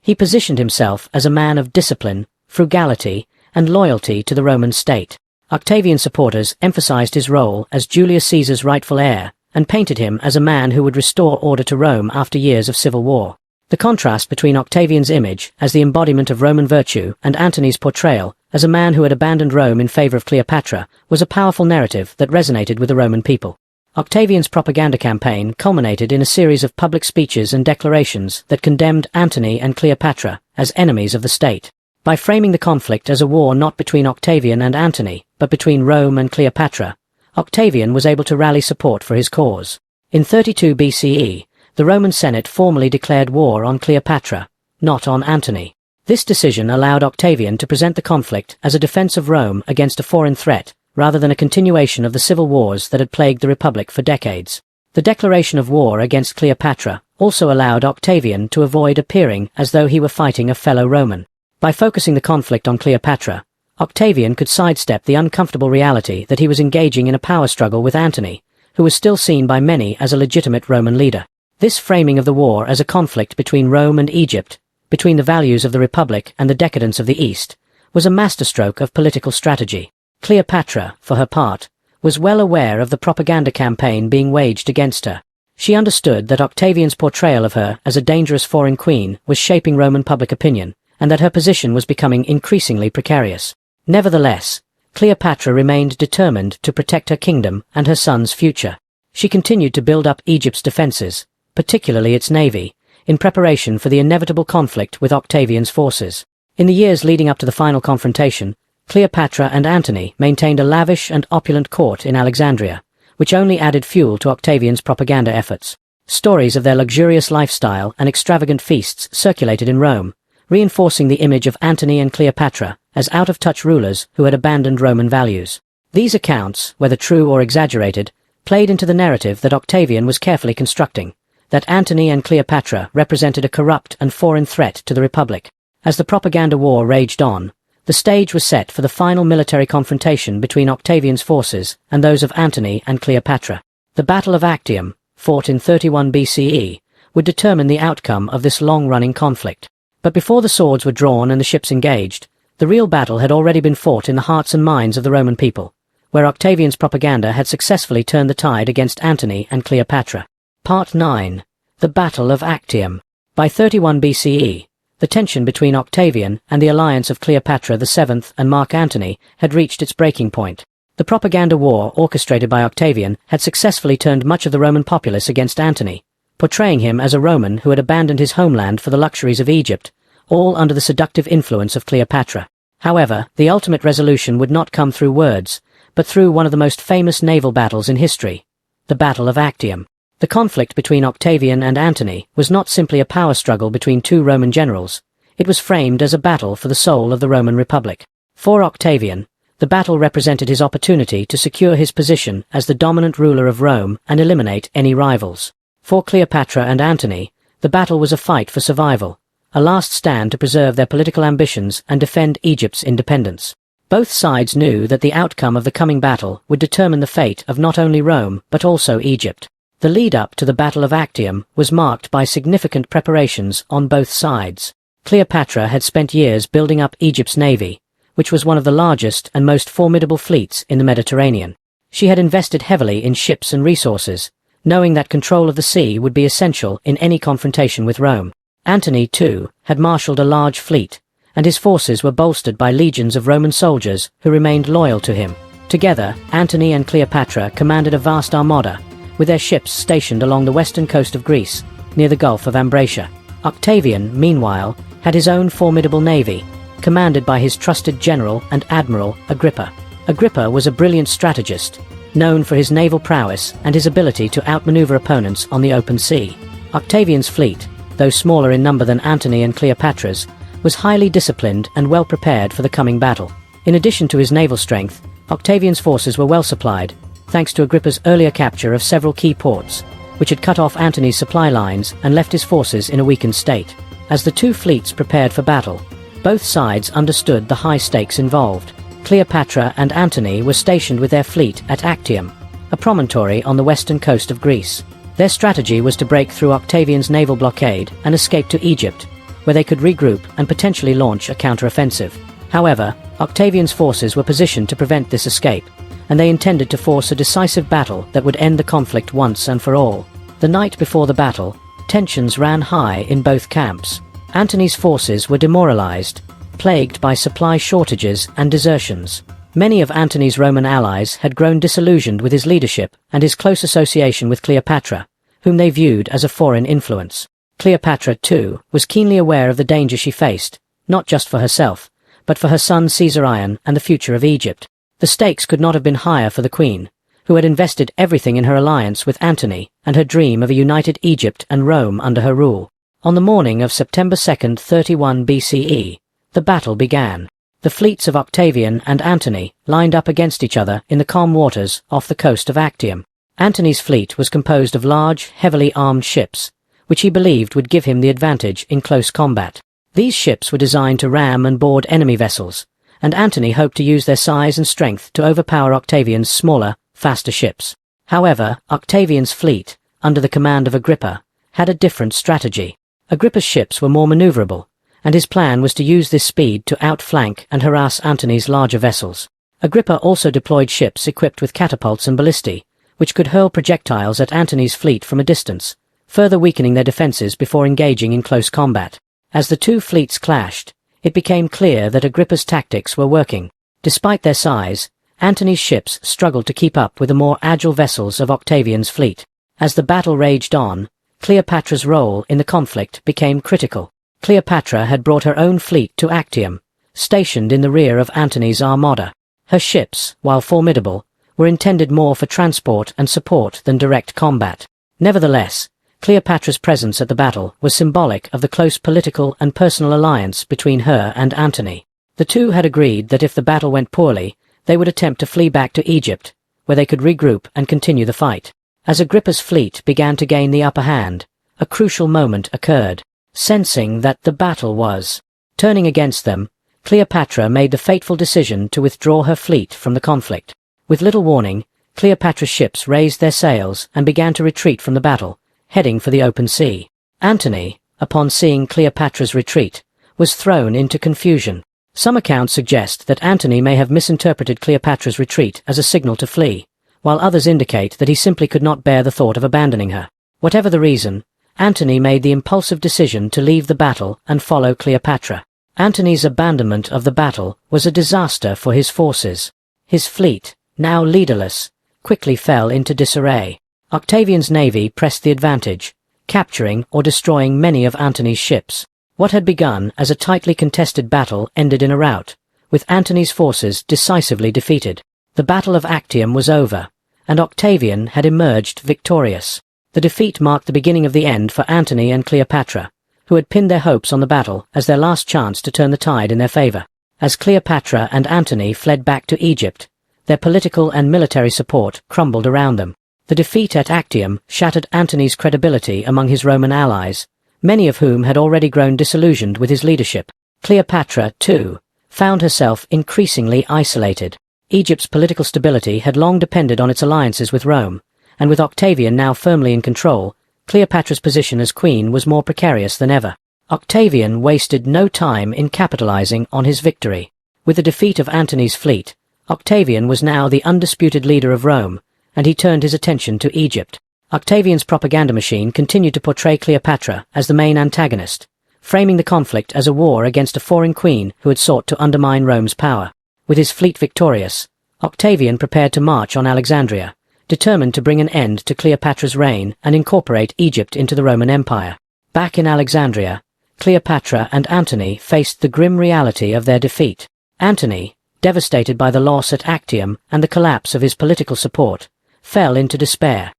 He positioned himself as a man of discipline, frugality, and loyalty to the Roman state. Octavian supporters emphasized his role as Julius Caesar's rightful heir and painted him as a man who would restore order to Rome after years of civil war. The contrast between Octavian's image as the embodiment of Roman virtue and Antony's portrayal as a man who had abandoned Rome in favor of Cleopatra was a powerful narrative that resonated with the Roman people. Octavian's propaganda campaign culminated in a series of public speeches and declarations that condemned Antony and Cleopatra as enemies of the state. By framing the conflict as a war not between Octavian and Antony, but between Rome and Cleopatra, Octavian was able to rally support for his cause. In 32 BCE, the Roman Senate formally declared war on Cleopatra, not on Antony. This decision allowed Octavian to present the conflict as a defense of Rome against a foreign threat, rather than a continuation of the civil wars that had plagued the Republic for decades. The declaration of war against Cleopatra also allowed Octavian to avoid appearing as though he were fighting a fellow Roman. By focusing the conflict on Cleopatra, Octavian could sidestep the uncomfortable reality that he was engaging in a power struggle with Antony, who was still seen by many as a legitimate Roman leader. This framing of the war as a conflict between Rome and Egypt, between the values of the Republic and the decadence of the East, was a masterstroke of political strategy. Cleopatra, for her part, was well aware of the propaganda campaign being waged against her. She understood that Octavian's portrayal of her as a dangerous foreign queen was shaping Roman public opinion, and that her position was becoming increasingly precarious. Nevertheless, Cleopatra remained determined to protect her kingdom and her son's future. She continued to build up Egypt's defenses, particularly its navy, in preparation for the inevitable conflict with Octavian's forces. In the years leading up to the final confrontation, Cleopatra and Antony maintained a lavish and opulent court in Alexandria, which only added fuel to Octavian's propaganda efforts. Stories of their luxurious lifestyle and extravagant feasts circulated in Rome, reinforcing the image of Antony and Cleopatra as out-of-touch rulers who had abandoned Roman values. These accounts, whether true or exaggerated, played into the narrative that Octavian was carefully constructing, that Antony and Cleopatra represented a corrupt and foreign threat to the Republic. As the propaganda war raged on, the stage was set for the final military confrontation between Octavian's forces and those of Antony and Cleopatra. The Battle of Actium, fought in 31 BCE, would determine the outcome of this long-running conflict. But before the swords were drawn and the ships engaged, the real battle had already been fought in the hearts and minds of the Roman people, where Octavian's propaganda had successfully turned the tide against Antony and Cleopatra. Part 9. The Battle of Actium. By 31 BCE, the tension between Octavian and the alliance of Cleopatra VII and Mark Antony had reached its breaking point. The propaganda war orchestrated by Octavian had successfully turned much of the Roman populace against Antony, portraying him as a Roman who had abandoned his homeland for the luxuries of Egypt, all under the seductive influence of Cleopatra. However, the ultimate resolution would not come through words, but through one of the most famous naval battles in history, the Battle of Actium. The conflict between Octavian and Antony was not simply a power struggle between two Roman generals. It was framed as a battle for the soul of the Roman Republic. For Octavian, the battle represented his opportunity to secure his position as the dominant ruler of Rome and eliminate any rivals. For Cleopatra and Antony, the battle was a fight for survival, a last stand to preserve their political ambitions and defend Egypt's independence. Both sides knew that the outcome of the coming battle would determine the fate of not only Rome but also Egypt. The lead-up to the Battle of Actium was marked by significant preparations on both sides. Cleopatra had spent years building up Egypt's navy, which was one of the largest and most formidable fleets in the Mediterranean. She had invested heavily in ships and resources, knowing that control of the sea would be essential in any confrontation with Rome. Antony, too, had marshaled a large fleet, and his forces were bolstered by legions of Roman soldiers who remained loyal to him. Together, Antony and Cleopatra commanded a vast armada, with their ships stationed along the western coast of Greece, near the Gulf of Ambracia. Octavian, meanwhile, had his own formidable navy, commanded by his trusted general and admiral, Agrippa. Agrippa was a brilliant strategist, known for his naval prowess and his ability to outmaneuver opponents on the open sea. Octavian's fleet, though smaller in number than Antony and Cleopatra's, was highly disciplined and well prepared for the coming battle. In addition to his naval strength, Octavian's forces were well supplied, thanks to Agrippa's earlier capture of several key ports, which had cut off Antony's supply lines and left his forces in a weakened state. As the two fleets prepared for battle, both sides understood the high stakes involved. Cleopatra and Antony were stationed with their fleet at Actium, a promontory on the western coast of Greece. Their strategy was to break through Octavian's naval blockade and escape to Egypt, where they could regroup and potentially launch a counter-offensive. However, Octavian's forces were positioned to prevent this escape, and they intended to force a decisive battle that would end the conflict once and for all. The night before the battle, tensions ran high in both camps. Antony's forces were demoralized, plagued by supply shortages and desertions. Many of Antony's Roman allies had grown disillusioned with his leadership and his close association with Cleopatra, whom they viewed as a foreign influence. Cleopatra, too, was keenly aware of the danger she faced, not just for herself, but for her son Caesarion and the future of Egypt. The stakes could not have been higher for the queen, who had invested everything in her alliance with Antony and her dream of a united Egypt and Rome under her rule. On the morning of September 2, 31 BCE, the battle began. The fleets of Octavian and Antony lined up against each other in the calm waters off the coast of Actium. Antony's fleet was composed of large, heavily armed ships, which he believed would give him the advantage in close combat. These ships were designed to ram and board enemy vessels, and Antony hoped to use their size and strength to overpower Octavian's smaller, faster ships. However, Octavian's fleet, under the command of Agrippa, had a different strategy. Agrippa's ships were more maneuverable, and his plan was to use this speed to outflank and harass Antony's larger vessels. Agrippa also deployed ships equipped with catapults and ballistae, which could hurl projectiles at Antony's fleet from a distance, further weakening their defenses before engaging in close combat. As the two fleets clashed, it became clear that Agrippa's tactics were working. Despite their size, Antony's ships struggled to keep up with the more agile vessels of Octavian's fleet. As the battle raged on, Cleopatra's role in the conflict became critical. Cleopatra had brought her own fleet to Actium, stationed in the rear of Antony's armada. Her ships, while formidable, were intended more for transport and support than direct combat. Nevertheless, Cleopatra's presence at the battle was symbolic of the close political and personal alliance between her and Antony. The two had agreed that if the battle went poorly, they would attempt to flee back to Egypt, where they could regroup and continue the fight. As Agrippa's fleet began to gain the upper hand, a crucial moment occurred. Sensing that the battle was turning against them, Cleopatra made the fateful decision to withdraw her fleet from the conflict. With little warning, Cleopatra's ships raised their sails and began to retreat from the battle, heading for the open sea. Antony, upon seeing Cleopatra's retreat, was thrown into confusion. Some accounts suggest that Antony may have misinterpreted Cleopatra's retreat as a signal to flee, while others indicate that he simply could not bear the thought of abandoning her. Whatever the reason, Antony made the impulsive decision to leave the battle and follow Cleopatra. Antony's abandonment of the battle was a disaster for his forces. His fleet, now leaderless, quickly fell into disarray. Octavian's navy pressed the advantage, capturing or destroying many of Antony's ships. What had begun as a tightly contested battle ended in a rout, with Antony's forces decisively defeated. The Battle of Actium was over, and Octavian had emerged victorious. The defeat marked the beginning of the end for Antony and Cleopatra, who had pinned their hopes on the battle as their last chance to turn the tide in their favor. As Cleopatra and Antony fled back to Egypt, their political and military support crumbled around them. The defeat at Actium shattered Antony's credibility among his Roman allies, many of whom had already grown disillusioned with his leadership. Cleopatra, too, found herself increasingly isolated. Egypt's political stability had long depended on its alliances with Rome, and with Octavian now firmly in control, Cleopatra's position as queen was more precarious than ever. Octavian wasted no time in capitalizing on his victory. With the defeat of Antony's fleet, Octavian was now the undisputed leader of Rome, and he turned his attention to Egypt. Octavian's propaganda machine continued to portray Cleopatra as the main antagonist, framing the conflict as a war against a foreign queen who had sought to undermine Rome's power. With his fleet victorious, Octavian prepared to march on Alexandria, determined to bring an end to Cleopatra's reign and incorporate Egypt into the Roman Empire. Back in Alexandria, Cleopatra and Antony faced the grim reality of their defeat. Antony, devastated by the loss at Actium and the collapse of his political support, fell into despair.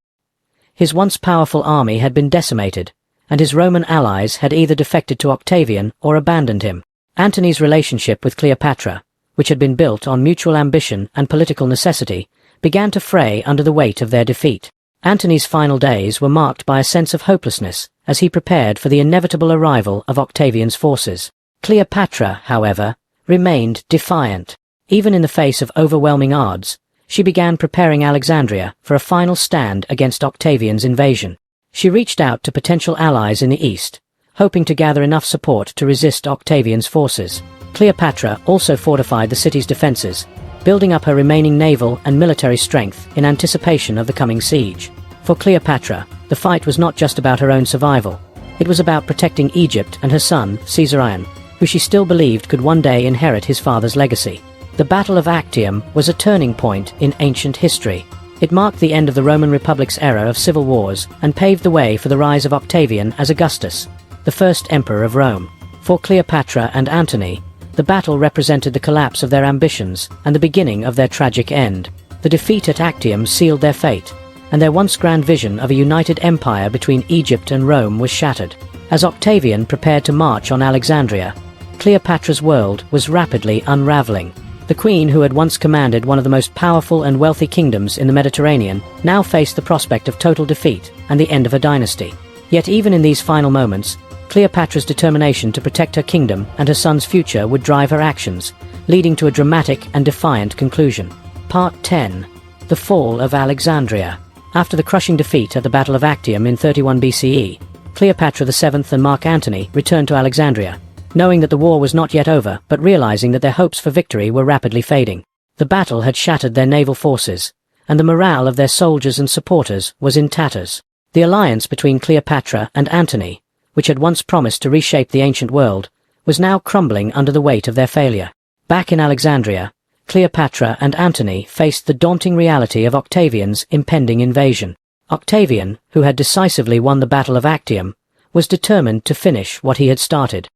His once powerful army had been decimated, and his Roman allies had either defected to Octavian or abandoned him. Antony's relationship with Cleopatra, which had been built on mutual ambition and political necessity, began to fray under the weight of their defeat. Antony's final days were marked by a sense of hopelessness as he prepared for the inevitable arrival of Octavian's forces. Cleopatra, however, remained defiant. Even in the face of overwhelming odds, she began preparing Alexandria for a final stand against Octavian's invasion. She reached out to potential allies in the east, hoping to gather enough support to resist Octavian's forces. Cleopatra also fortified the city's defenses, building up her remaining naval and military strength in anticipation of the coming siege. For Cleopatra, the fight was not just about her own survival. It was about protecting Egypt and her son, Caesarion, who she still believed could one day inherit his father's legacy. The Battle of Actium was a turning point in ancient history. It marked the end of the Roman Republic's era of civil wars and paved the way for the rise of Octavian as Augustus, the first emperor of Rome. For Cleopatra and Antony, the battle represented the collapse of their ambitions and the beginning of their tragic end. The defeat at Actium sealed their fate, and their once grand vision of a united empire between Egypt and Rome was shattered. As Octavian prepared to march on Alexandria, Cleopatra's world was rapidly unraveling. The queen, who had once commanded one of the most powerful and wealthy kingdoms in the Mediterranean, now faced the prospect of total defeat and the end of her dynasty. Yet even in these final moments, Cleopatra's determination to protect her kingdom and her son's future would drive her actions, leading to a dramatic and defiant conclusion. Part 10. The Fall of Alexandria. After the crushing defeat at the Battle of Actium in 31 BCE, Cleopatra VII and Mark Antony returned to Alexandria, knowing that the war was not yet over, but realizing that their hopes for victory were rapidly fading. The battle had shattered their naval forces, and the morale of their soldiers and supporters was in tatters. The alliance between Cleopatra and Antony, which had once promised to reshape the ancient world, was now crumbling under the weight of their failure. Back in Alexandria, Cleopatra and Antony faced the daunting reality of Octavian's impending invasion. Octavian, who had decisively won the Battle of Actium, was determined to finish what he had started.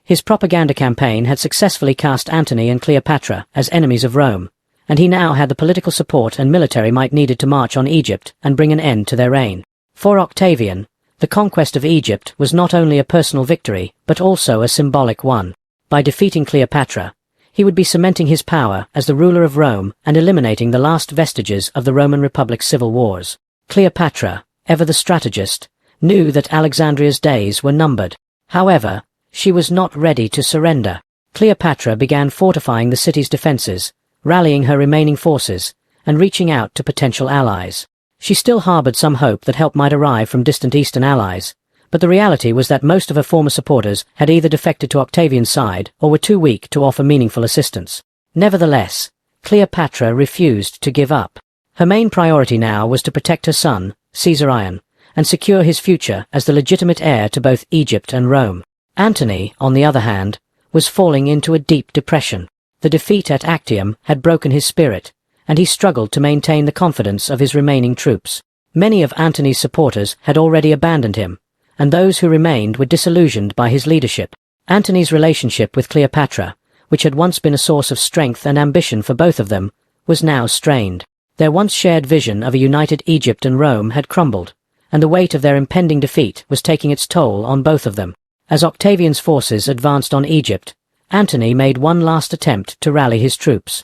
His propaganda campaign had successfully cast Antony and Cleopatra as enemies of Rome, and he now had the political support and military might needed to march on Egypt and bring an end to their reign. For Octavian, the conquest of Egypt was not only a personal victory, but also a symbolic one. By defeating Cleopatra, he would be cementing his power as the ruler of Rome and eliminating the last vestiges of the Roman Republic's civil wars. Cleopatra, ever the strategist, knew that Alexandria's days were numbered. However, she was not ready to surrender. Cleopatra began fortifying the city's defenses, rallying her remaining forces, and reaching out to potential allies. She still harbored some hope that help might arrive from distant eastern allies, but the reality was that most of her former supporters had either defected to Octavian's side or were too weak to offer meaningful assistance. Nevertheless, Cleopatra refused to give up. Her main priority now was to protect her son, Caesarion, and secure his future as the legitimate heir to both Egypt and Rome. Antony, on the other hand, was falling into a deep depression. The defeat at Actium had broken his spirit, and he struggled to maintain the confidence of his remaining troops. Many of Antony's supporters had already abandoned him, and those who remained were disillusioned by his leadership. Antony's relationship with Cleopatra, which had once been a source of strength and ambition for both of them, was now strained. Their once shared vision of a united Egypt and Rome had crumbled, and the weight of their impending defeat was taking its toll on both of them. As Octavian's forces advanced on Egypt, Antony made one last attempt to rally his troops.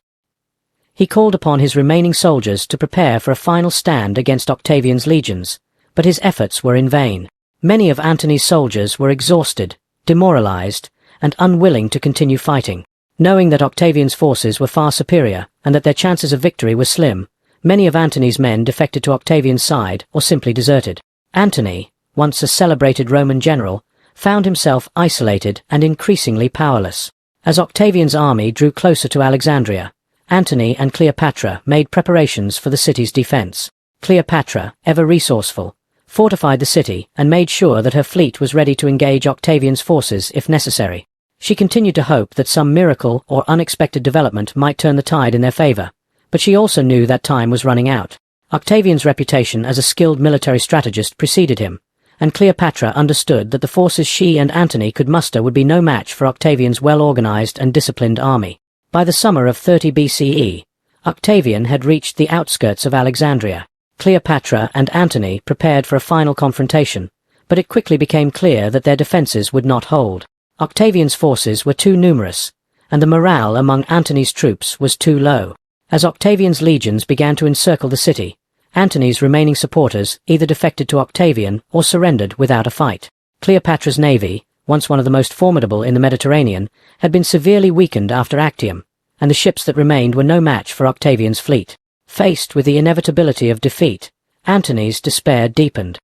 He called upon his remaining soldiers to prepare for a final stand against Octavian's legions, but his efforts were in vain. Many of Antony's soldiers were exhausted, demoralized, and unwilling to continue fighting. Knowing that Octavian's forces were far superior and that their chances of victory were slim, many of Antony's men defected to Octavian's side or simply deserted. Antony, once a celebrated Roman general, found himself isolated and increasingly powerless. As Octavian's army drew closer to Alexandria, Antony and Cleopatra made preparations for the city's defense. Cleopatra, ever resourceful, fortified the city and made sure that her fleet was ready to engage Octavian's forces if necessary. She continued to hope that some miracle or unexpected development might turn the tide in their favor, but she also knew that time was running out. Octavian's reputation as a skilled military strategist preceded him, and Cleopatra understood that the forces she and Antony could muster would be no match for Octavian's well-organized and disciplined army. By the summer of 30 BCE, Octavian had reached the outskirts of Alexandria. Cleopatra and Antony prepared for a final confrontation, but it quickly became clear that their defenses would not hold. Octavian's forces were too numerous, and the morale among Antony's troops was too low. As Octavian's legions began to encircle the city, Antony's remaining supporters either defected to Octavian or surrendered without a fight. Cleopatra's navy, once one of the most formidable in the Mediterranean, had been severely weakened after Actium, and the ships that remained were no match for Octavian's fleet. Faced with the inevitability of defeat, Antony's despair deepened.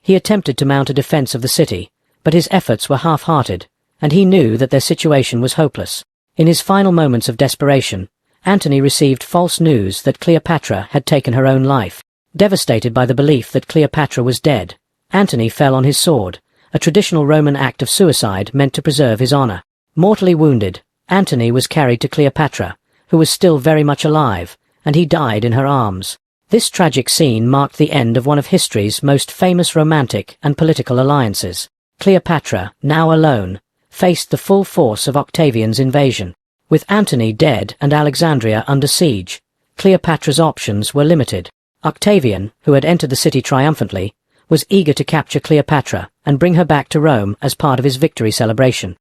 He attempted to mount a defense of the city, but his efforts were half-hearted, and he knew that their situation was hopeless. In his final moments of desperation, Antony received false news that Cleopatra had taken her own life. Devastated by the belief that Cleopatra was dead, Antony fell on his sword, a traditional Roman act of suicide meant to preserve his honor. Mortally wounded, Antony was carried to Cleopatra, who was still very much alive, and he died in her arms. This tragic scene marked the end of one of history's most famous romantic and political alliances. Cleopatra, now alone, faced the full force of Octavian's invasion. With Antony dead and Alexandria under siege, Cleopatra's options were limited. Octavian, who had entered the city triumphantly, was eager to capture Cleopatra and bring her back to Rome as part of his victory celebration.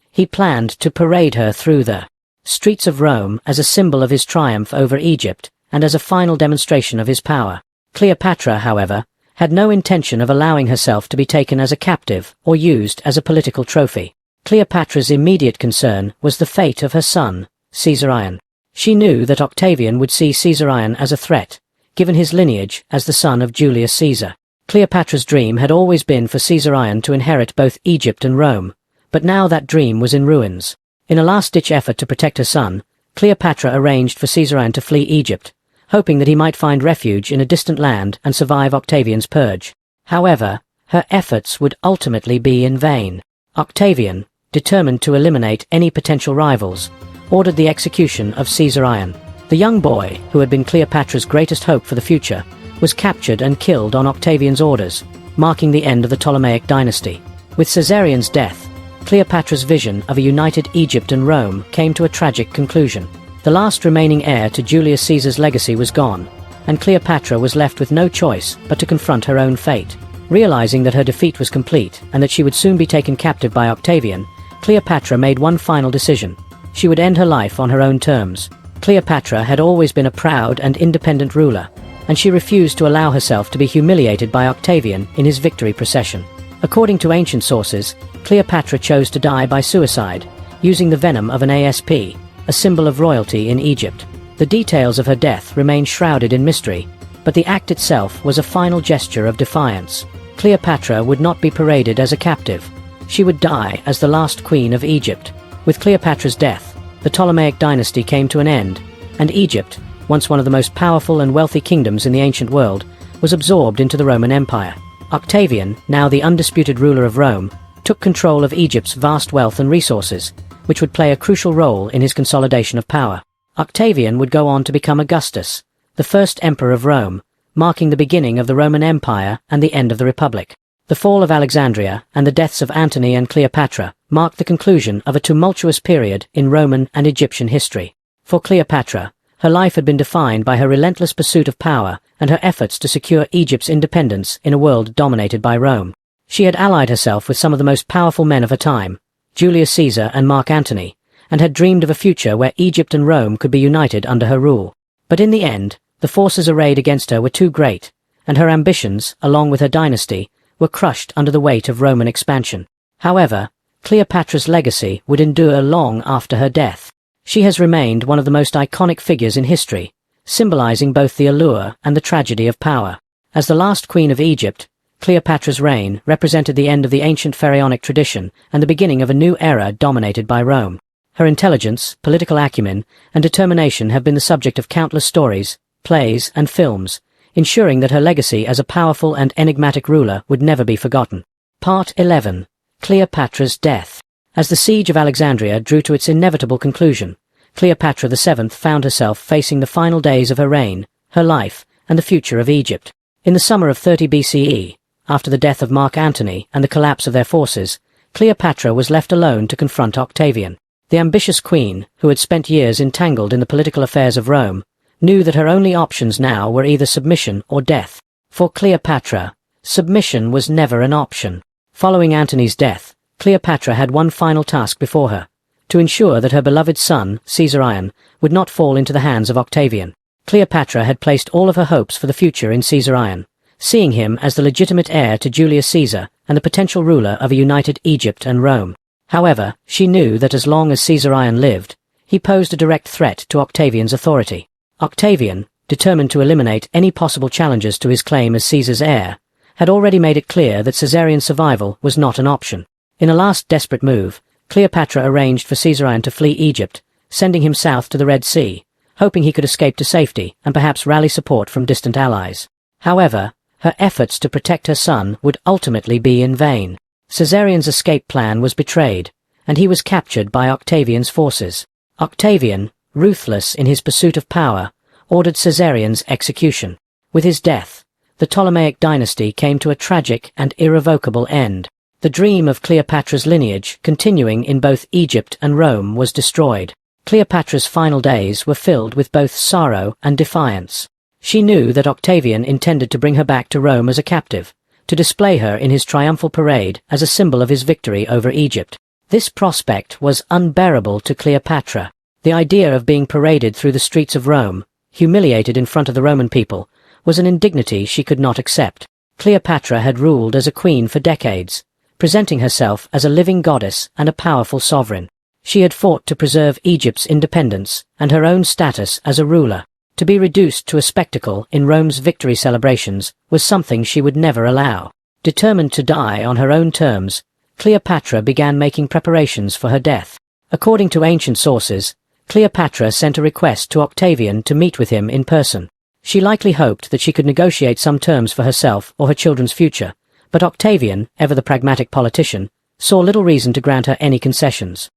He planned to parade her through the streets of Rome as a symbol of his triumph over Egypt and as a final demonstration of his power. Cleopatra, however, had no intention of allowing herself to be taken as a captive or used as a political trophy. Cleopatra's immediate concern was the fate of her son, Caesarion. She knew that Octavian would see Caesarion as a threat, given his lineage as the son of Julius Caesar. Cleopatra's dream had always been for Caesarion to inherit both Egypt and Rome, but now that dream was in ruins. In a last-ditch effort to protect her son, Cleopatra arranged for Caesarion to flee Egypt, hoping that he might find refuge in a distant land and survive Octavian's purge. However, her efforts would ultimately be in vain. Octavian, determined to eliminate any potential rivals, ordered the execution of Caesarion. The young boy, who had been Cleopatra's greatest hope for the future, was captured and killed on Octavian's orders, marking the end of the Ptolemaic dynasty. With Caesarion's death, Cleopatra's vision of a united Egypt and Rome came to a tragic conclusion. The last remaining heir to Julius Caesar's legacy was gone, and Cleopatra was left with no choice but to confront her own fate. Realizing that her defeat was complete and that she would soon be taken captive by Octavian, Cleopatra made one final decision. She would end her life on her own terms. Cleopatra had always been a proud and independent ruler, and she refused to allow herself to be humiliated by Octavian in his victory procession. According to ancient sources, Cleopatra chose to die by suicide, using the venom of an asp, a symbol of royalty in Egypt. The details of her death remain shrouded in mystery, but the act itself was a final gesture of defiance. Cleopatra would not be paraded as a captive. She would die as the last queen of Egypt. With Cleopatra's death, the Ptolemaic dynasty came to an end, and Egypt, once one of the most powerful and wealthy kingdoms in the ancient world, was absorbed into the Roman Empire. Octavian, now the undisputed ruler of Rome, took control of Egypt's vast wealth and resources, which would play a crucial role in his consolidation of power. Octavian would go on to become Augustus, the first emperor of Rome, marking the beginning of the Roman Empire and the end of the Republic. The fall of Alexandria and the deaths of Antony and Cleopatra marked the conclusion of a tumultuous period in Roman and Egyptian history. For Cleopatra, her life had been defined by her relentless pursuit of power and her efforts to secure Egypt's independence in a world dominated by Rome. She had allied herself with some of the most powerful men of her time, Julius Caesar and Mark Antony, and had dreamed of a future where Egypt and Rome could be united under her rule. But in the end, the forces arrayed against her were too great, and her ambitions, along with her dynasty, were crushed under the weight of Roman expansion. However, Cleopatra's legacy would endure long after her death. She has remained one of the most iconic figures in history, symbolizing both the allure and the tragedy of power. As the last queen of Egypt, Cleopatra's reign represented the end of the ancient pharaonic tradition and the beginning of a new era dominated by Rome. Her intelligence, political acumen, and determination have been the subject of countless stories, plays, and films, ensuring that her legacy as a powerful and enigmatic ruler would never be forgotten. Part 11. Cleopatra's death. As the siege of Alexandria drew to its inevitable conclusion, Cleopatra VII found herself facing the final days of her reign, her life, and the future of Egypt. In the summer of 30 BCE, after the death of Mark Antony and the collapse of their forces, Cleopatra was left alone to confront Octavian. The ambitious queen, who had spent years entangled in the political affairs of Rome, knew that her only options now were either submission or death. For Cleopatra, submission was never an option. Following Antony's death, Cleopatra had one final task before her, to ensure that her beloved son, Caesarion, would not fall into the hands of Octavian. Cleopatra had placed all of her hopes for the future in Caesarion, seeing him as the legitimate heir to Julius Caesar and the potential ruler of a united Egypt and Rome. However, she knew that as long as Caesarion lived, he posed a direct threat to Octavian's authority. Octavian, determined to eliminate any possible challenges to his claim as Caesar's heir, had already made it clear that Caesarian's survival was not an option. In a last desperate move, Cleopatra arranged for Caesarion to flee Egypt, sending him south to the Red Sea, hoping he could escape to safety and perhaps rally support from distant allies. However, her efforts to protect her son would ultimately be in vain. Caesarion's escape plan was betrayed, and he was captured by Octavian's forces. Octavian, ruthless in his pursuit of power, ordered Caesarion's execution. With his death, the Ptolemaic dynasty came to a tragic and irrevocable end. The dream of Cleopatra's lineage, continuing in both Egypt and Rome, was destroyed. Cleopatra's final days were filled with both sorrow and defiance. She knew that Octavian intended to bring her back to Rome as a captive, to display her in his triumphal parade as a symbol of his victory over Egypt. This prospect was unbearable to Cleopatra. The idea of being paraded through the streets of Rome, humiliated in front of the Roman people, was an indignity she could not accept. Cleopatra had ruled as a queen for decades, presenting herself as a living goddess and a powerful sovereign. She had fought to preserve Egypt's independence and her own status as a ruler. To be reduced to a spectacle in Rome's victory celebrations was something she would never allow. Determined to die on her own terms, Cleopatra began making preparations for her death. According to ancient sources, Cleopatra sent a request to Octavian to meet with him in person. She likely hoped that she could negotiate some terms for herself or her children's future, but Octavian, ever the pragmatic politician, saw little reason to grant her any concessions.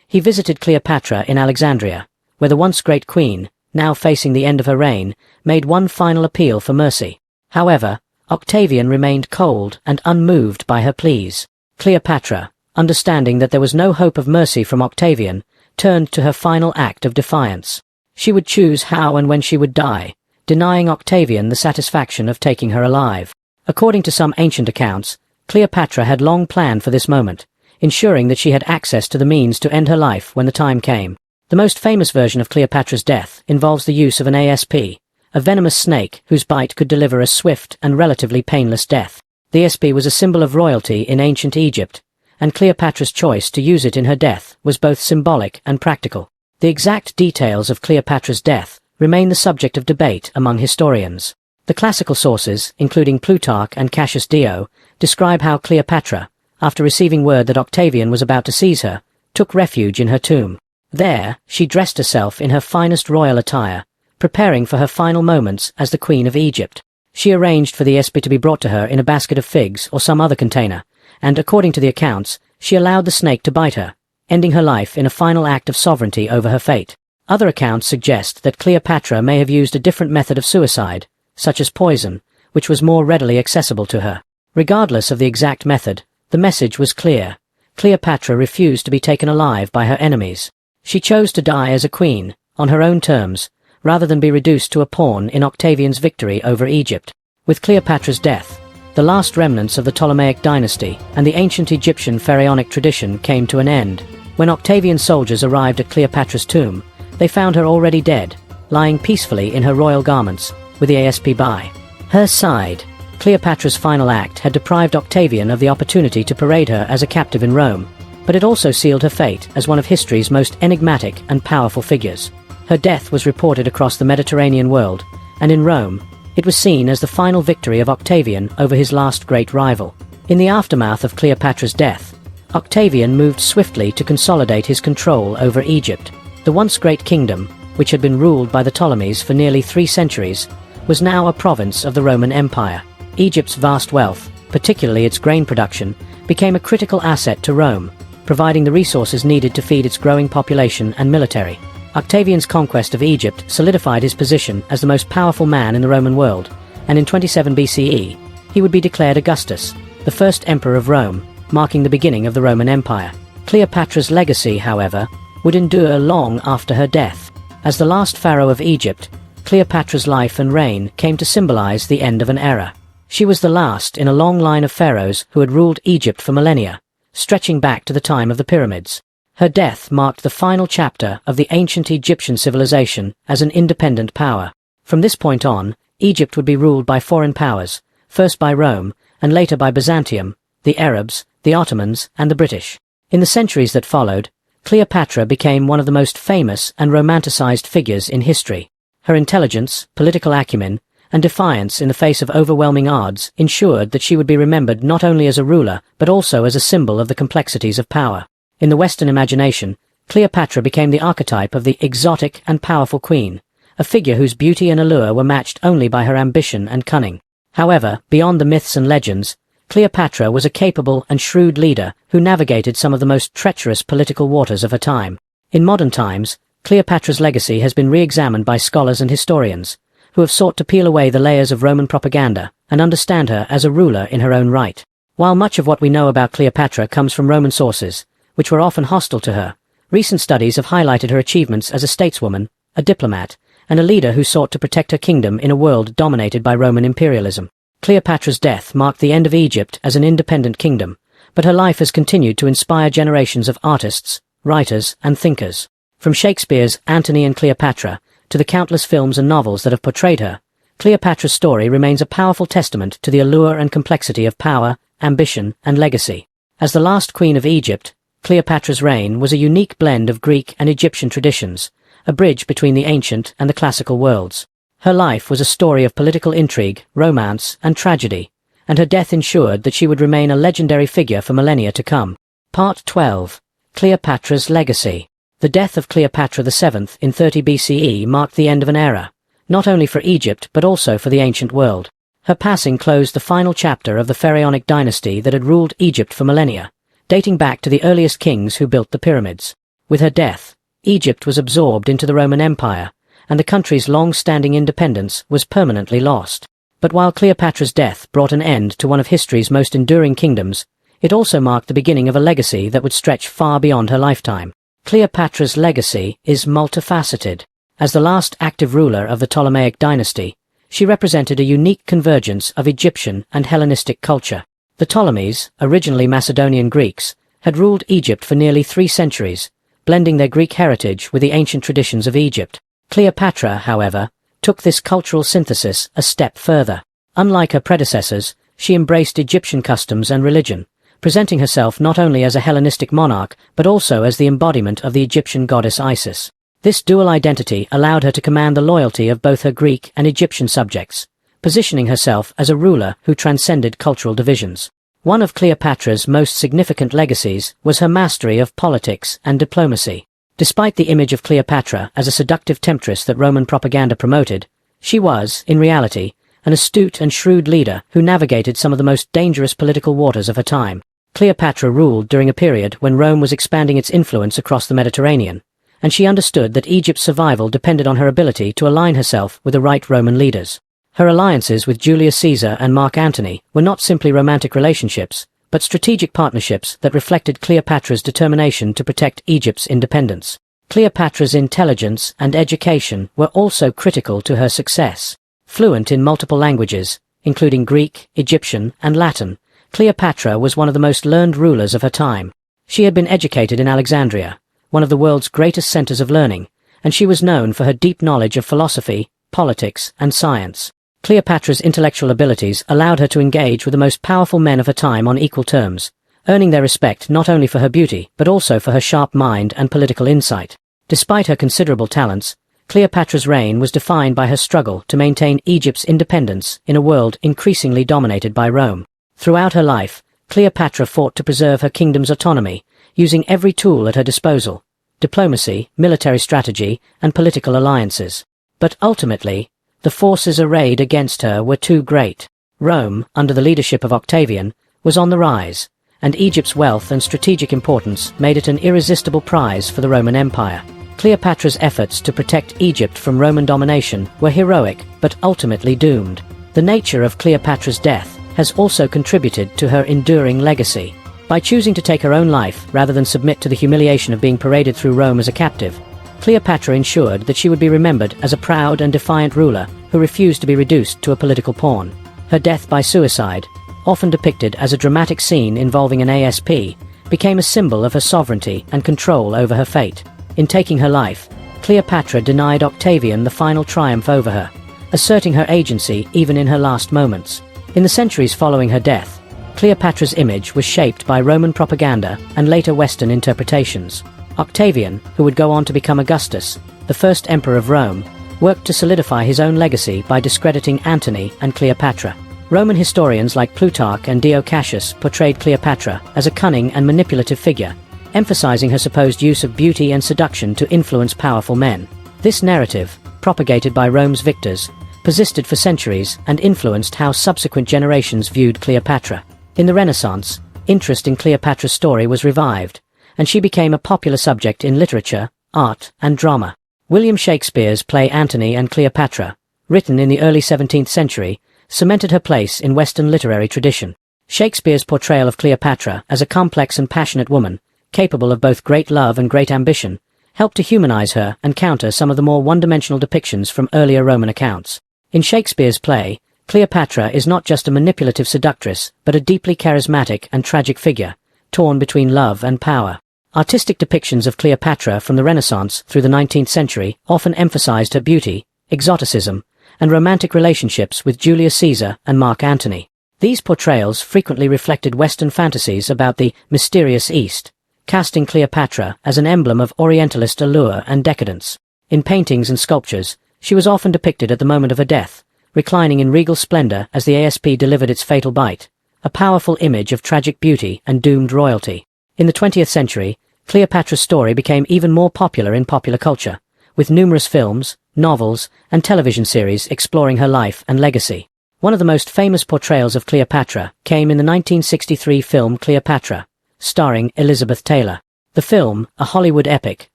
He visited Cleopatra in Alexandria, where the once great queen, now facing the end of her reign, made one final appeal for mercy. However, Octavian remained cold and unmoved by her pleas. Cleopatra, understanding that there was no hope of mercy from Octavian, turned to her final act of defiance. She would choose how and when she would die, denying Octavian the satisfaction of taking her alive. According to some ancient accounts, Cleopatra had long planned for this moment, ensuring that she had access to the means to end her life when the time came. The most famous version of Cleopatra's death involves the use of an asp, a venomous snake whose bite could deliver a swift and relatively painless death. The asp was a symbol of royalty in ancient Egypt, and Cleopatra's choice to use it in her death was both symbolic and practical. The exact details of Cleopatra's death remain the subject of debate among historians. The classical sources, including Plutarch and Cassius Dio, describe how Cleopatra, after receiving word that Octavian was about to seize her, took refuge in her tomb. There, she dressed herself in her finest royal attire, preparing for her final moments as the Queen of Egypt. She arranged for the asp to be brought to her in a basket of figs or some other container, and according to the accounts, she allowed the snake to bite her, ending her life in a final act of sovereignty over her fate. Other accounts suggest that Cleopatra may have used a different method of suicide, such as poison, which was more readily accessible to her. Regardless of the exact method, the message was clear. Cleopatra refused to be taken alive by her enemies. She chose to die as a queen, on her own terms, rather than be reduced to a pawn in Octavian's victory over Egypt. With Cleopatra's death, the last remnants of the Ptolemaic dynasty and the ancient Egyptian pharaonic tradition came to an end. When Octavian's soldiers arrived at Cleopatra's tomb, they found her already dead, lying peacefully in her royal garments, with the asp by her side. Cleopatra's final act had deprived Octavian of the opportunity to parade her as a captive in Rome, but it also sealed her fate as one of history's most enigmatic and powerful figures. Her death was reported across the Mediterranean world, and in Rome, it was seen as the final victory of Octavian over his last great rival. In the aftermath of Cleopatra's death, Octavian moved swiftly to consolidate his control over Egypt. The once great kingdom, which had been ruled by the Ptolemies for nearly 3 centuries, was now a province of the Roman Empire. Egypt's vast wealth, particularly its grain production, became a critical asset to Rome, providing the resources needed to feed its growing population and military. Octavian's conquest of Egypt solidified his position as the most powerful man in the Roman world, and in 27 BCE, he would be declared Augustus, the first emperor of Rome, marking the beginning of the Roman Empire. Cleopatra's legacy, however, would endure long after her death. As the last pharaoh of Egypt, Cleopatra's life and reign came to symbolize the end of an era. She was the last in a long line of pharaohs who had ruled Egypt for millennia, stretching back to the time of the pyramids. Her death marked the final chapter of the ancient Egyptian civilization as an independent power. From this point on, Egypt would be ruled by foreign powers, first by Rome, and later by Byzantium, the Arabs, the Ottomans, and the British. In the centuries that followed, Cleopatra became one of the most famous and romanticized figures in history. Her intelligence, political acumen, and defiance in the face of overwhelming odds ensured that she would be remembered not only as a ruler, but also as a symbol of the complexities of power. In the Western imagination, Cleopatra became the archetype of the exotic and powerful queen, a figure whose beauty and allure were matched only by her ambition and cunning. However, beyond the myths and legends, Cleopatra was a capable and shrewd leader who navigated some of the most treacherous political waters of her time. In modern times, Cleopatra's legacy has been re-examined by scholars and historians, who have sought to peel away the layers of Roman propaganda and understand her as a ruler in her own right. While much of what we know about Cleopatra comes from Roman sources, which were often hostile to her, recent studies have highlighted her achievements as a stateswoman, a diplomat, and a leader who sought to protect her kingdom in a world dominated by Roman imperialism. Cleopatra's death marked the end of Egypt as an independent kingdom, but her life has continued to inspire generations of artists, writers, and thinkers. From Shakespeare's Antony and Cleopatra to the countless films and novels that have portrayed her, Cleopatra's story remains a powerful testament to the allure and complexity of power, ambition, and legacy. As the last queen of Egypt, Cleopatra's reign was a unique blend of Greek and Egyptian traditions, a bridge between the ancient and the classical worlds. Her life was a story of political intrigue, romance, and tragedy, and her death ensured that she would remain a legendary figure for millennia to come. Part 12. Cleopatra's Legacy. The death of Cleopatra VII in 30 BCE marked the end of an era, not only for Egypt but also for the ancient world. Her passing closed the final chapter of the pharaonic dynasty that had ruled Egypt for millennia, dating back to the earliest kings who built the pyramids. With her death, Egypt was absorbed into the Roman Empire, and the country's long-standing independence was permanently lost. But while Cleopatra's death brought an end to one of history's most enduring kingdoms, It also marked the beginning of a legacy that would stretch far beyond her lifetime. Cleopatra's legacy is multifaceted. As the last active ruler of the Ptolemaic dynasty, she represented a unique convergence of Egyptian and Hellenistic culture. The Ptolemies, originally Macedonian Greeks, had ruled Egypt for nearly 3 centuries, blending their Greek heritage with the ancient traditions of Egypt. Cleopatra, however, took this cultural synthesis a step further. Unlike her predecessors, she embraced Egyptian customs and religion, presenting herself not only as a Hellenistic monarch but also as the embodiment of the Egyptian goddess Isis. This dual identity allowed her to command the loyalty of both her Greek and Egyptian subjects, positioning herself as a ruler who transcended cultural divisions. One of Cleopatra's most significant legacies was her mastery of politics and diplomacy. Despite the image of Cleopatra as a seductive temptress that Roman propaganda promoted, she was, in reality, an astute and shrewd leader who navigated some of the most dangerous political waters of her time. Cleopatra ruled during a period when Rome was expanding its influence across the Mediterranean, and she understood that Egypt's survival depended on her ability to align herself with the right Roman leaders. Her alliances with Julius Caesar and Mark Antony were not simply romantic relationships, but strategic partnerships that reflected Cleopatra's determination to protect Egypt's independence. Cleopatra's intelligence and education were also critical to her success. Fluent in multiple languages, including Greek, Egyptian, and Latin, Cleopatra was one of the most learned rulers of her time. She had been educated in Alexandria, one of the world's greatest centers of learning, and she was known for her deep knowledge of philosophy, politics, and science. Cleopatra's intellectual abilities allowed her to engage with the most powerful men of her time on equal terms, earning their respect not only for her beauty but also for her sharp mind and political insight. Despite her considerable talents, Cleopatra's reign was defined by her struggle to maintain Egypt's independence in a world increasingly dominated by Rome. Throughout her life, Cleopatra fought to preserve her kingdom's autonomy, using every tool at her disposal: diplomacy, military strategy, and political alliances. But ultimately, the forces arrayed against her were too great. Rome, under the leadership of Octavian, was on the rise, and Egypt's wealth and strategic importance made it an irresistible prize for the Roman Empire. Cleopatra's efforts to protect Egypt from Roman domination were heroic but ultimately doomed. The nature of Cleopatra's death has also contributed to her enduring legacy. By choosing to take her own life rather than submit to the humiliation of being paraded through Rome as a captive, Cleopatra ensured that she would be remembered as a proud and defiant ruler who refused to be reduced to a political pawn. Her death by suicide, often depicted as a dramatic scene involving an ASP, became a symbol of her sovereignty and control over her fate. In taking her life, Cleopatra denied Octavian the final triumph over her, asserting her agency even in her last moments. In the centuries following her death, Cleopatra's image was shaped by Roman propaganda and later Western interpretations. Octavian, who would go on to become Augustus, the first emperor of Rome, worked to solidify his own legacy by discrediting Antony and Cleopatra. Roman historians like Plutarch and Dio Cassius portrayed Cleopatra as a cunning and manipulative figure, emphasizing her supposed use of beauty and seduction to influence powerful men. This narrative, propagated by Rome's victors, persisted for centuries and influenced how subsequent generations viewed Cleopatra. In the Renaissance, interest in Cleopatra's story was revived, and she became a popular subject in literature, art, and drama. William Shakespeare's play Antony and Cleopatra, written in the early 17th century, cemented her place in Western literary tradition. Shakespeare's portrayal of Cleopatra as a complex and passionate woman, capable of both great love and great ambition, helped to humanize her and counter some of the more one-dimensional depictions from earlier Roman accounts. In Shakespeare's play, Cleopatra is not just a manipulative seductress, but a deeply charismatic and tragic figure, torn between love and power. Artistic depictions of Cleopatra from the Renaissance through the 19th century often emphasized her beauty, exoticism, and romantic relationships with Julius Caesar and Mark Antony. These portrayals frequently reflected Western fantasies about the mysterious East, casting Cleopatra as an emblem of Orientalist allure and decadence. In paintings and sculptures, she was often depicted at the moment of her death, reclining in regal splendor as the ASP delivered its fatal bite, a powerful image of tragic beauty and doomed royalty. In the 20th century, Cleopatra's story became even more popular in popular culture, with numerous films, novels, and television series exploring her life and legacy. One of the most famous portrayals of Cleopatra came in the 1963 film Cleopatra, starring Elizabeth Taylor. The film, a Hollywood epic,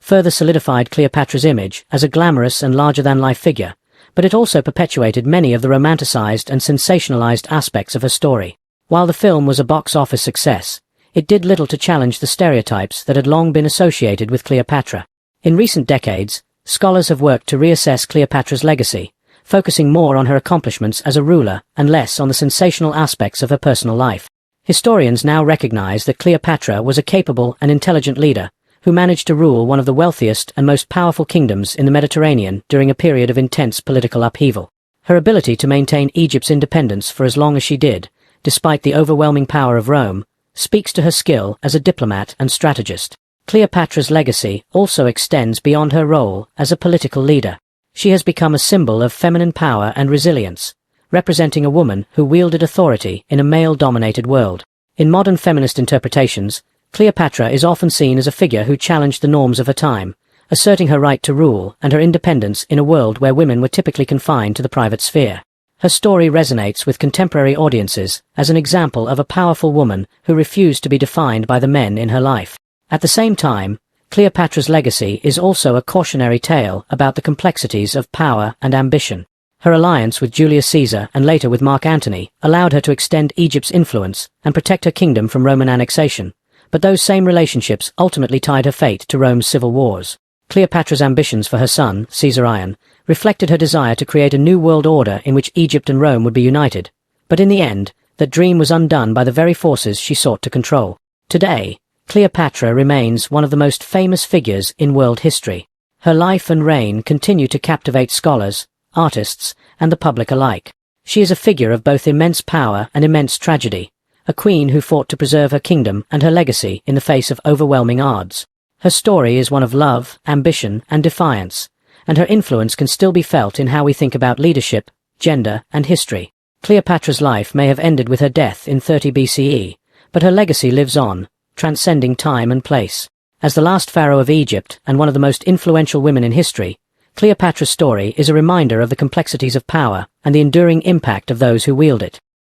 further solidified Cleopatra's image as a glamorous and larger-than-life figure, but it also perpetuated many of the romanticized and sensationalized aspects of her story. While the film was a box office success, it did little to challenge the stereotypes that had long been associated with Cleopatra. In recent decades, scholars have worked to reassess Cleopatra's legacy, focusing more on her accomplishments as a ruler and less on the sensational aspects of her personal life. Historians now recognize that Cleopatra was a capable and intelligent leader who managed to rule one of the wealthiest and most powerful kingdoms in the Mediterranean during a period of intense political upheaval. Her ability to maintain Egypt's independence for as long as she did, despite the overwhelming power of Rome, speaks to her skill as a diplomat and strategist. Cleopatra's legacy also extends beyond her role as a political leader. She has become a symbol of feminine power and resilience, representing a woman who wielded authority in a male-dominated world. In modern feminist interpretations, Cleopatra is often seen as a figure who challenged the norms of her time, asserting her right to rule and her independence in a world where women were typically confined to the private sphere. Her story resonates with contemporary audiences as an example of a powerful woman who refused to be defined by the men in her life. At the same time, Cleopatra's legacy is also a cautionary tale about the complexities of power and ambition. Her alliance with Julius Caesar and later with Mark Antony allowed her to extend Egypt's influence and protect her kingdom from Roman annexation, but those same relationships ultimately tied her fate to Rome's civil wars. Cleopatra's ambitions for her son, Caesarion, reflected her desire to create a new world order in which Egypt and Rome would be united, but in the end, that dream was undone by the very forces she sought to control. Today, Cleopatra remains one of the most famous figures in world history. Her life and reign continue to captivate scholars, artists, and the public alike. She is a figure of both immense power and immense tragedy, a queen who fought to preserve her kingdom and her legacy in the face of overwhelming odds. Her story is one of love, ambition, and defiance, and her influence can still be felt in how we think about leadership, gender, and history. Cleopatra's life may have ended with her death in 30 BCE, but her legacy lives on, transcending time and place. As the last pharaoh of Egypt and one of the most influential women in history, Cleopatra's story is a reminder of the complexities of power and the enduring impact of those who wield it.